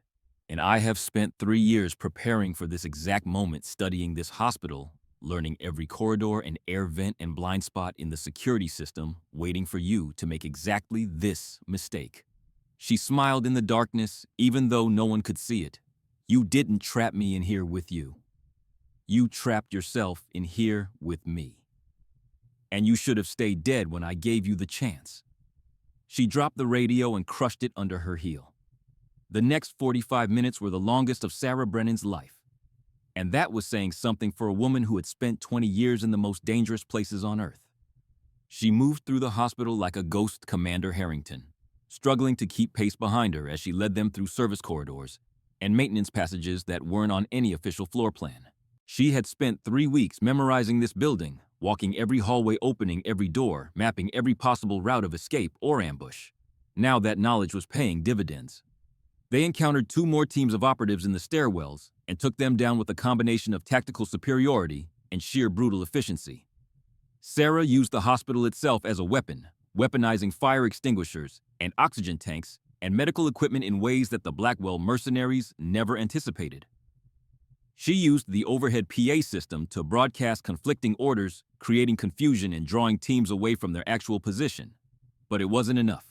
And I have spent 3 years preparing for this exact moment, studying this hospital, learning every corridor and air vent and blind spot in the security system, waiting for you to make exactly this mistake. She smiled in the darkness, even though no one could see it. You didn't trap me in here with you. You trapped yourself in here with me. And you should have stayed dead when I gave you the chance. She dropped the radio and crushed it under her heel. The next 45 minutes were the longest of Sarah Brennan's life. And that was saying something for a woman who had spent 20 years in the most dangerous places on Earth. She moved through the hospital like a ghost Commander Harrington, struggling to keep pace behind her as she led them through service corridors and maintenance passages that weren't on any official floor plan. She had spent 3 weeks memorizing this building, walking every hallway, opening every door, mapping every possible route of escape or ambush. Now that knowledge was paying dividends. They encountered 2 more teams of operatives in the stairwells and took them down with a combination of tactical superiority and sheer brutal efficiency. Sarah used the hospital itself as a weapon, weaponizing fire extinguishers and oxygen tanks and medical equipment in ways that the Blackwell mercenaries never anticipated. She used the overhead PA system to broadcast conflicting orders, creating confusion and drawing teams away from their actual position. But it wasn't enough.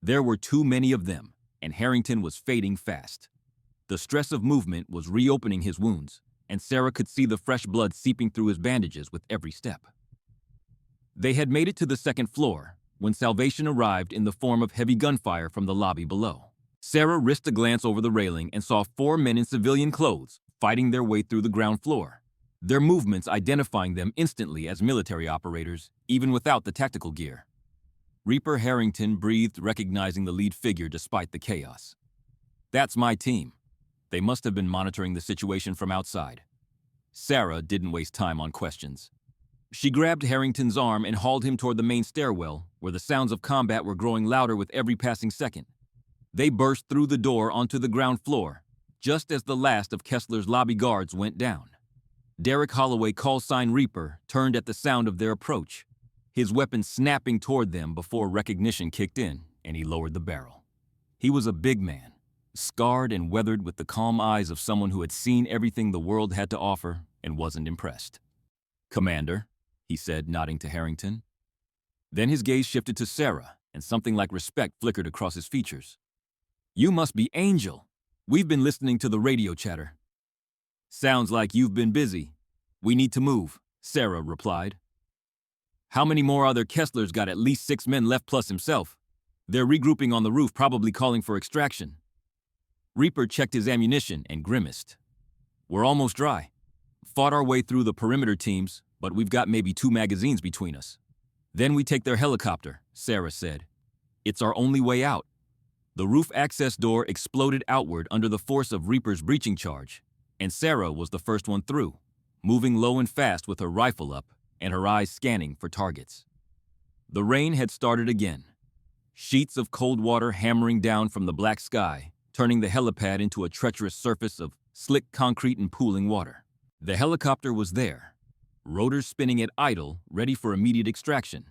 There were too many of them, and Harrington was fading fast. The stress of movement was reopening his wounds, and Sarah could see the fresh blood seeping through his bandages with every step. They had made it to the 2nd floor when salvation arrived in the form of heavy gunfire from the lobby below. Sarah risked a glance over the railing and saw 4 men in civilian clothes fighting their way through the ground floor, their movements identifying them instantly as military operators, even without the tactical gear. Reaper Harrington breathed, recognizing the lead figure despite the chaos. "That's my team." They must have been monitoring the situation from outside. Sarah didn't waste time on questions. She grabbed Harrington's arm and hauled him toward the main stairwell, where the sounds of combat were growing louder with every passing second. They burst through the door onto the ground floor, just as the last of Kessler's lobby guards went down. Derek Holloway, callsign Reaper, turned at the sound of their approach, his weapon snapping toward them before recognition kicked in, and he lowered the barrel. He was a big man, scarred and weathered, with the calm eyes of someone who had seen everything the world had to offer and wasn't impressed. "Commander," he said, nodding to Harrington. Then his gaze shifted to Sarah, and something like respect flickered across his features. "You must be Angel. We've been listening to the radio chatter." "Sounds like you've been busy. We need to move," Sarah replied. "How many more other Kesslers got? At least 6 men left plus himself. They're regrouping on the roof, probably calling for extraction." Reaper checked his ammunition and grimaced. "We're almost dry. Fought our way through the perimeter teams, but we've got maybe 2 magazines between us. Then we take their helicopter," Sarah said. "It's our only way out." The roof access door exploded outward under the force of Reaper's breaching charge, and Sarah was the first one through, moving low and fast with her rifle up and her eyes scanning for targets. The rain had started again, sheets of cold water hammering down from the black sky, turning the helipad into a treacherous surface of slick concrete and pooling water. The helicopter was there, rotors spinning at idle, ready for immediate extraction.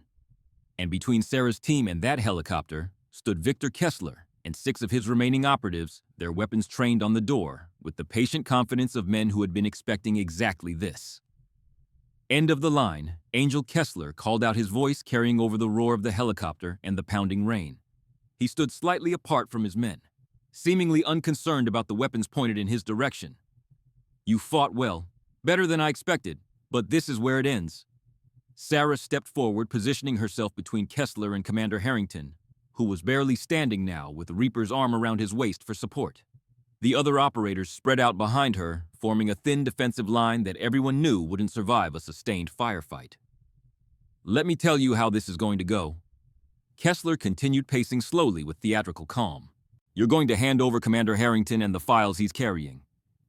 And between Sarah's team and that helicopter stood Victor Kessler and 6 of his remaining operatives, their weapons trained on the door, with the patient confidence of men who had been expecting exactly this. "End of the line," Angel Kessler called out, his voice carrying over the roar of the helicopter and the pounding rain. He stood slightly apart from his men, seemingly unconcerned about the weapons pointed in his direction. "You fought well, better than I expected, but this is where it ends." Sarah stepped forward, positioning herself between Kessler and Commander Harrington, who was barely standing now with Reaper's arm around his waist for support. The other operators spread out behind her, forming a thin defensive line that everyone knew wouldn't survive a sustained firefight. "Let me tell you how this is going to go." Kessler continued pacing slowly with theatrical calm. "You're going to hand over Commander Harrington and the files he's carrying.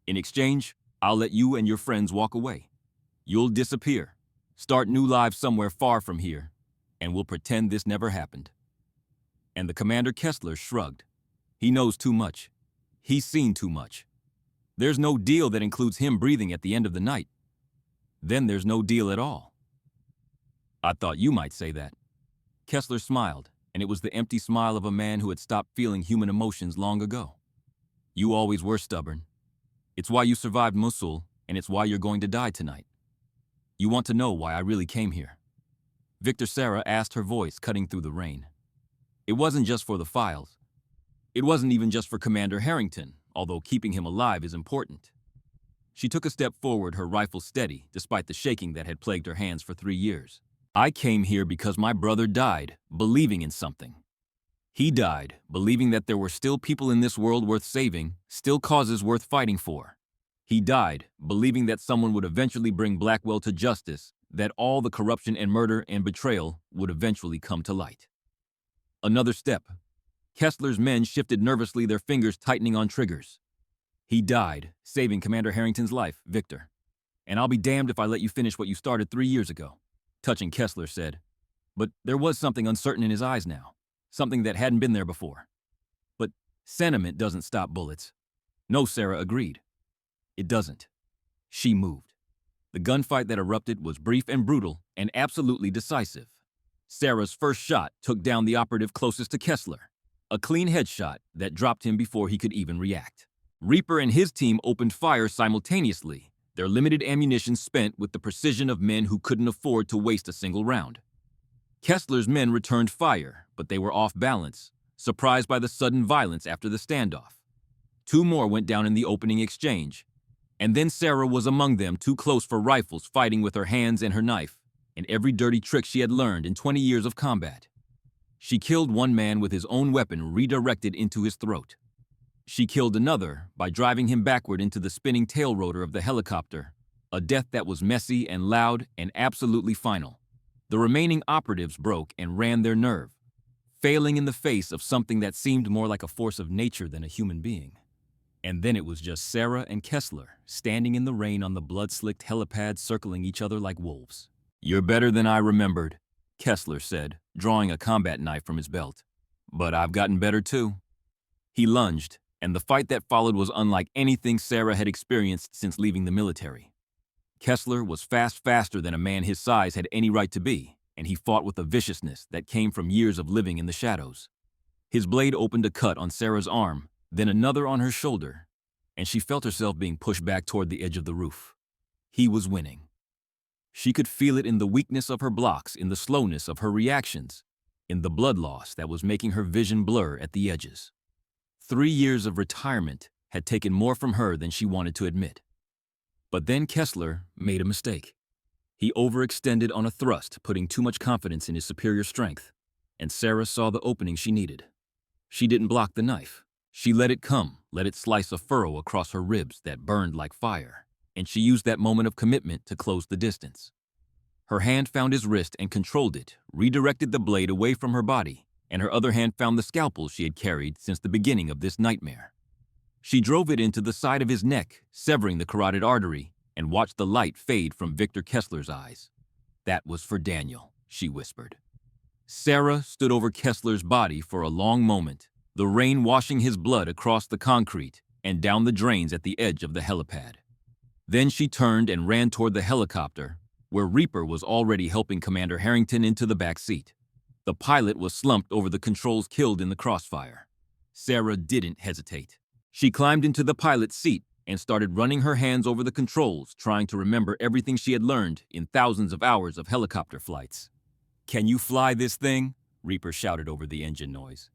In exchange, I'll let you and your friends walk away. You'll disappear, start new lives somewhere far from here, and we'll pretend this never happened." And the Commander Kessler shrugged. He knows too much. He's seen too much. There's no deal that includes him breathing at the end of the night. Then there's no deal at all. "I thought you might say that." Kessler smiled, and it was the empty smile of a man who had stopped feeling human emotions long ago. "You always were stubborn. It's why you survived Mosul, and it's why you're going to die tonight. You want to know why I really came here?" Victor Sarah asked, her voice cutting through the rain. It wasn't just for the files. It wasn't even just for Commander Harrington, although keeping him alive is important. She took a step forward, her rifle steady, despite the shaking that had plagued her hands for 3 years. "I came here because my brother died, believing in something. He died, believing that there were still people in this world worth saving, still causes worth fighting for. He died, believing that someone would eventually bring Blackwell to justice, that all the corruption and murder and betrayal would eventually come to light." Another step. Kessler's men shifted nervously, their fingers tightening on triggers. "He died, saving Commander Harrington's life, Victor. And I'll be damned if I let you finish what you started 3 years ago," touching Kessler said. But there was something uncertain in his eyes now, something that hadn't been there before. "But sentiment doesn't stop bullets." "No," Sarah agreed. "It doesn't." She moved. The gunfight that erupted was brief and brutal and absolutely decisive. Sarah's first shot took down the operative closest to Kessler, a clean headshot that dropped him before he could even react. Reaper and his team opened fire simultaneously, their limited ammunition spent with the precision of men who couldn't afford to waste a single round. Kessler's men returned fire, but they were off balance, surprised by the sudden violence after the standoff. 2 more went down in the opening exchange, and then Sarah was among them, too close for rifles, fighting with her hands and her knife, and every dirty trick she had learned in 20 years of combat. She killed one man with his own weapon redirected into his throat. She killed another by driving him backward into the spinning tail rotor of the helicopter, a death that was messy and loud and absolutely final. The remaining operatives broke and ran their nerve, failing in the face of something that seemed more like a force of nature than a human being. And then it was just Sarah and Kessler, standing in the rain on the blood-slicked helipad, circling each other like wolves. "You're better than I remembered," Kessler said, drawing a combat knife from his belt. "But I've gotten better too." He lunged, and the fight that followed was unlike anything Sarah had experienced since leaving the military. Kessler was faster than a man his size had any right to be, and he fought with a viciousness that came from years of living in the shadows. His blade opened a cut on Sarah's arm, then another on her shoulder, and she felt herself being pushed back toward the edge of the roof. He was winning. She could feel it in the weakness of her blocks, in the slowness of her reactions, in the blood loss that was making her vision blur at the edges. 3 years of retirement had taken more from her than she wanted to admit. But then Kessler made a mistake. He overextended on a thrust, putting too much confidence in his superior strength, and Sarah saw the opening she needed. She didn't block the knife. She let it come, let it slice a furrow across her ribs that burned like fire, and she used that moment of commitment to close the distance. Her hand found his wrist and controlled it, redirected the blade away from her body, and her other hand found the scalpel she had carried since the beginning of this nightmare. She drove it into the side of his neck, severing the carotid artery, and watched the light fade from Victor Kessler's eyes. "That was for Daniel," she whispered. Sarah stood over Kessler's body for a long moment, the rain washing his blood across the concrete and down the drains at the edge of the helipad. Then she turned and ran toward the helicopter, where Reaper was already helping Commander Harrington into the back seat. The pilot was slumped over the controls, killed in the crossfire. Sarah didn't hesitate. She climbed into the pilot's seat and started running her hands over the controls, trying to remember everything she had learned in thousands of hours of helicopter flights. "Can you fly this thing?" Reaper shouted over the engine noise.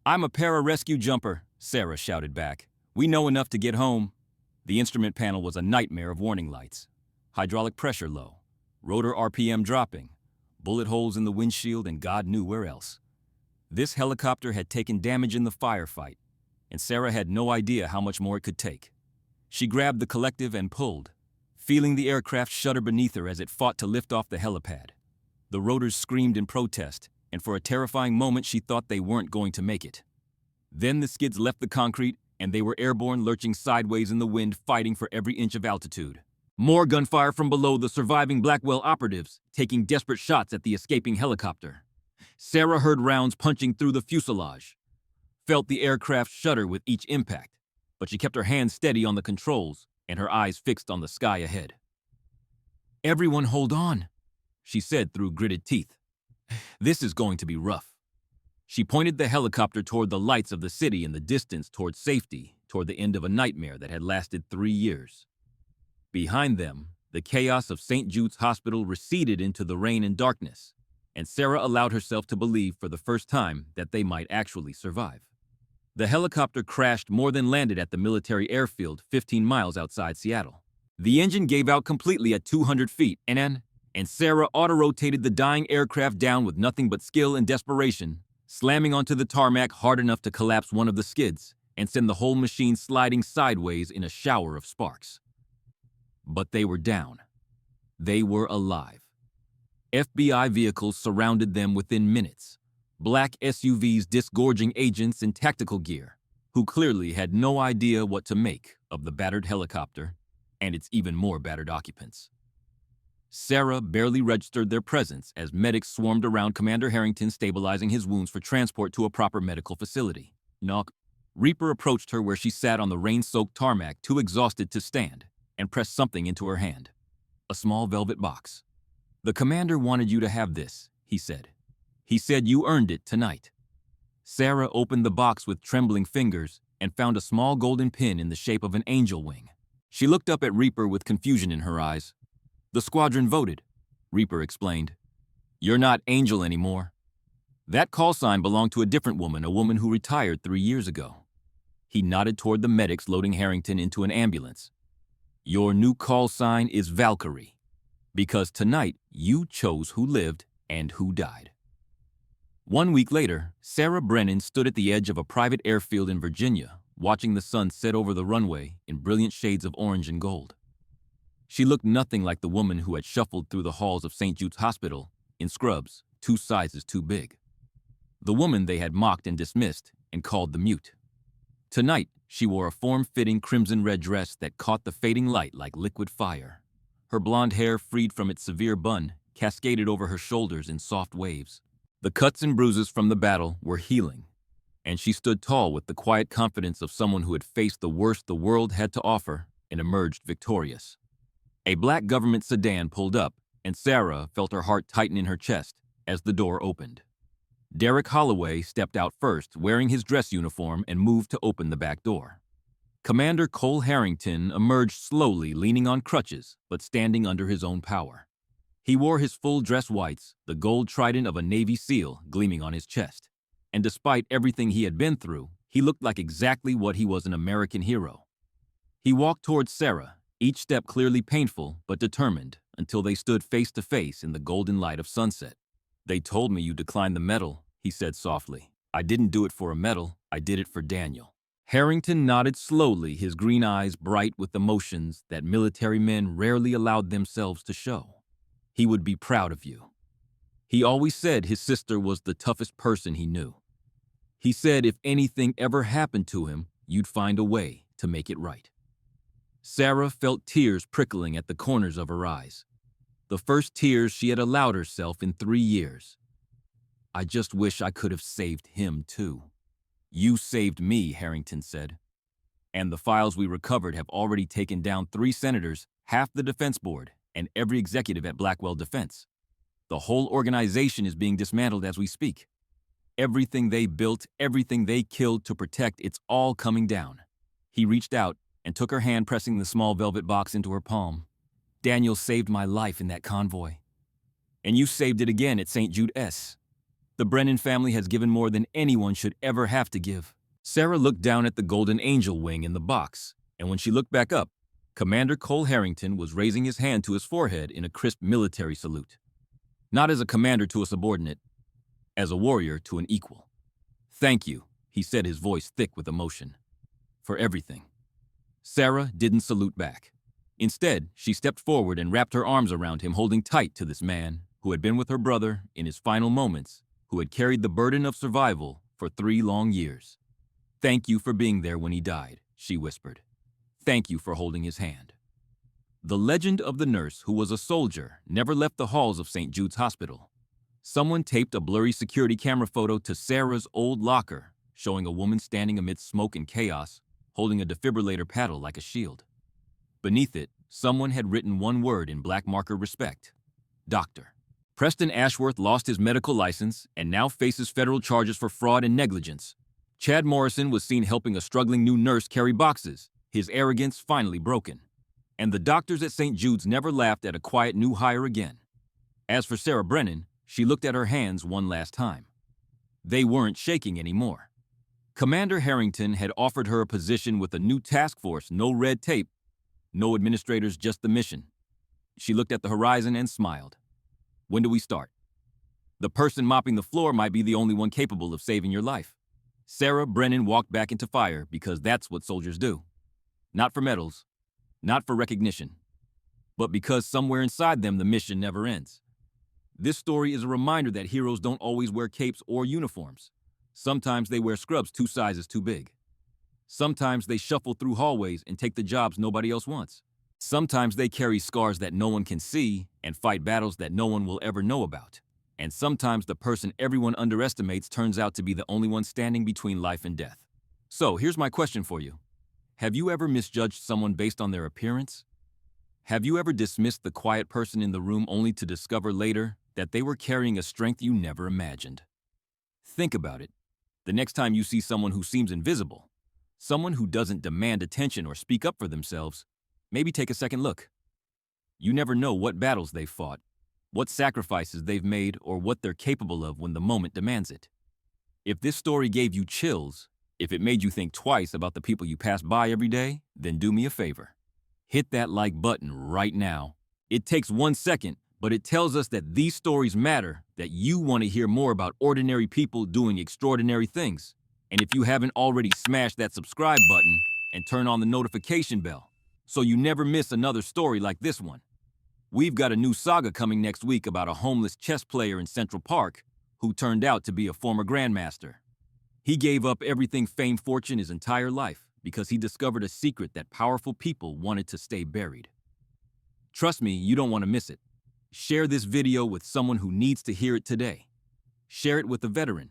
"I'm a pararescue jumper," Sarah shouted back. "We know enough to get home." The instrument panel was a nightmare of warning lights. Hydraulic pressure low, rotor RPM dropping, bullet holes in the windshield, and God knew where else. This helicopter had taken damage in the firefight, and Sarah had no idea how much more it could take. She grabbed the collective and pulled, feeling the aircraft shudder beneath her as it fought to lift off the helipad. The rotors screamed in protest, and for a terrifying moment she thought they weren't going to make it. Then the skids left the concrete, and they were airborne, lurching sideways in the wind, fighting for every inch of altitude. More gunfire from below, the surviving Blackwell operatives taking desperate shots at the escaping helicopter. Sarah heard rounds punching through the fuselage, felt the aircraft shudder with each impact, but she kept her hands steady on the controls and her eyes fixed on the sky ahead. "Everyone hold on," she said through gritted teeth. "This is going to be rough." She pointed the helicopter toward the lights of the city in the distance, toward safety, toward the end of a nightmare that had lasted 3 years. Behind them, the chaos of St. Jude's Hospital receded into the rain and darkness, and Sarah allowed herself to believe for the first time that they might actually survive. The helicopter crashed more than landed at the military airfield 15 miles outside Seattle. The engine gave out completely at 200 feet, and Sarah auto-rotated the dying aircraft down with nothing but skill and desperation, slamming onto the tarmac hard enough to collapse one of the skids and send the whole machine sliding sideways in a shower of sparks. But they were down. They were alive. FBI vehicles surrounded them within minutes. Black SUVs disgorging agents in tactical gear, who clearly had no idea what to make of the battered helicopter and its even more battered occupants. Sarah barely registered their presence as medics swarmed around Commander Harrington, stabilizing his wounds for transport to a proper medical facility. Knock. Reaper approached her where she sat on the rain-soaked tarmac, too exhausted to stand, and pressed something into her hand. A small velvet box. "The commander wanted you to have this," he said. "He said you earned it tonight." Sarah opened the box with trembling fingers and found a small golden pin in the shape of an angel wing. She looked up at Reaper with confusion in her eyes. "The squadron voted," Reaper explained. "You're not Angel anymore. That call sign belonged to a different woman, a woman who retired 3 years ago." He nodded toward the medics loading Harrington into an ambulance. "Your new call sign is Valkyrie, because tonight you chose who lived and who died." 1 week later, Sarah Brennan stood at the edge of a private airfield in Virginia, watching the sun set over the runway in brilliant shades of orange and gold. She looked nothing like the woman who had shuffled through the halls of St. Jude's Hospital in scrubs 2 sizes too big. The woman they had mocked and dismissed and called the mute. Tonight, she wore a form-fitting crimson-red dress that caught the fading light like liquid fire. Her blonde hair, freed from its severe bun, cascaded over her shoulders in soft waves. The cuts and bruises from the battle were healing, and she stood tall with the quiet confidence of someone who had faced the worst the world had to offer and emerged victorious. A black government sedan pulled up, and Sarah felt her heart tighten in her chest as the door opened. Derek Holloway stepped out first, wearing his dress uniform, and moved to open the back door. Commander Cole Harrington emerged slowly, leaning on crutches, but standing under his own power. He wore his full dress whites, the gold trident of a Navy SEAL gleaming on his chest. And despite everything he had been through, he looked like exactly what he was, an American hero. He walked towards Sarah, each step clearly painful but determined, until they stood face to face in the golden light of sunset. "They told me you declined the medal," he said softly. "I didn't do it for a medal, I did it for Daniel." Harrington nodded slowly, his green eyes bright with emotions that military men rarely allowed themselves to show. "He would be proud of you." He always said his sister was the toughest person he knew. He said if anything ever happened to him, you'd find a way to make it right. Sarah felt tears prickling at the corners of her eyes. The first tears she had allowed herself in 3 years. "I just wish I could have saved him too." "You saved me," Harrington said. "And the files we recovered have already taken down 3 senators, half the defense board, and every executive at Blackwell Defense. The whole organization is being dismantled as we speak. Everything they built, everything they killed to protect, it's all coming down." He reached out and took her hand, pressing the small velvet box into her palm. "Daniel saved my life in that convoy. And you saved it again at St. Jude S. The Brennan family has given more than anyone should ever have to give." Sarah looked down at the golden angel wing in the box, and when she looked back up, Commander Cole Harrington was raising his hand to his forehead in a crisp military salute. Not as a commander to a subordinate, as a warrior to an equal. "Thank you," he said, his voice thick with emotion, "for everything." Sarah didn't salute back. Instead, she stepped forward and wrapped her arms around him, holding tight to this man who had been with her brother in his final moments, who had carried the burden of survival for 3 long years. "Thank you for being there when he died," she whispered. "Thank you for holding his hand." The legend of the nurse who was a soldier never left the halls of St. Jude's Hospital. Someone taped a blurry security camera photo to Sarah's old locker, showing a woman standing amidst smoke and chaos, holding a defibrillator paddle like a shield. Beneath it, someone had written one word in black marker: respect. Doctor. Preston Ashworth lost his medical license and now faces federal charges for fraud and negligence. Chad Morrison was seen helping a struggling new nurse carry boxes, his arrogance finally broken. And the doctors at St. Jude's never laughed at a quiet new hire again. As for Sarah Brennan, she looked at her hands one last time. They weren't shaking anymore. Commander Harrington had offered her a position with a new task force, no red tape, no administrators, just the mission. She looked at the horizon and smiled. "When do we start? The person mopping the floor might be the only one capable of saving your life." Sarah Brennan walked back into fire because that's what soldiers do. Not for medals, not for recognition, but because somewhere inside them the mission never ends. This story is a reminder that heroes don't always wear capes or uniforms. Sometimes they wear scrubs 2 sizes too big. Sometimes they shuffle through hallways and take the jobs nobody else wants. Sometimes they carry scars that no one can see and fight battles that no one will ever know about. And sometimes the person everyone underestimates turns out to be the only one standing between life and death. So here's my question for you. Have you ever misjudged someone based on their appearance? Have you ever dismissed the quiet person in the room only to discover later that they were carrying a strength you never imagined? Think about it. The next time you see someone who seems invisible, someone who doesn't demand attention or speak up for themselves, maybe take a second look. You never know what battles they've fought, what sacrifices they've made, or what they're capable of when the moment demands it. If this story gave you chills, if it made you think twice about the people you pass by every day, then do me a favor. Hit that like button right now. It takes 1 second, but it tells us that these stories matter, that you want to hear more about ordinary people doing extraordinary things. And if you haven't already, smash that subscribe button and turn on the notification bell so you never miss another story like this one. We've got a new saga coming next week about a homeless chess player in Central Park who turned out to be a former grandmaster. He gave up everything, fame, fortune, his entire life because he discovered a secret that powerful people wanted to stay buried. Trust me, you don't want to miss it. Share this video with someone who needs to hear it today. Share it with a veteran.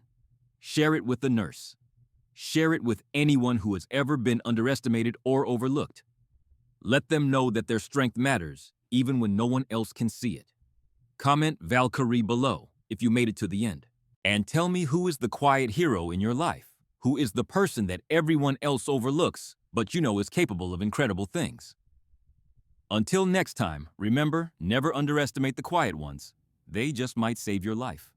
Share it with a nurse. Share it with anyone who has ever been underestimated or overlooked. Let them know that their strength matters, even when no one else can see it. Comment Valkyrie below if you made it to the end. And tell me who is the quiet hero in your life, who is the person that everyone else overlooks, but you know is capable of incredible things. Until next time, remember, never underestimate the quiet ones. They just might save your life.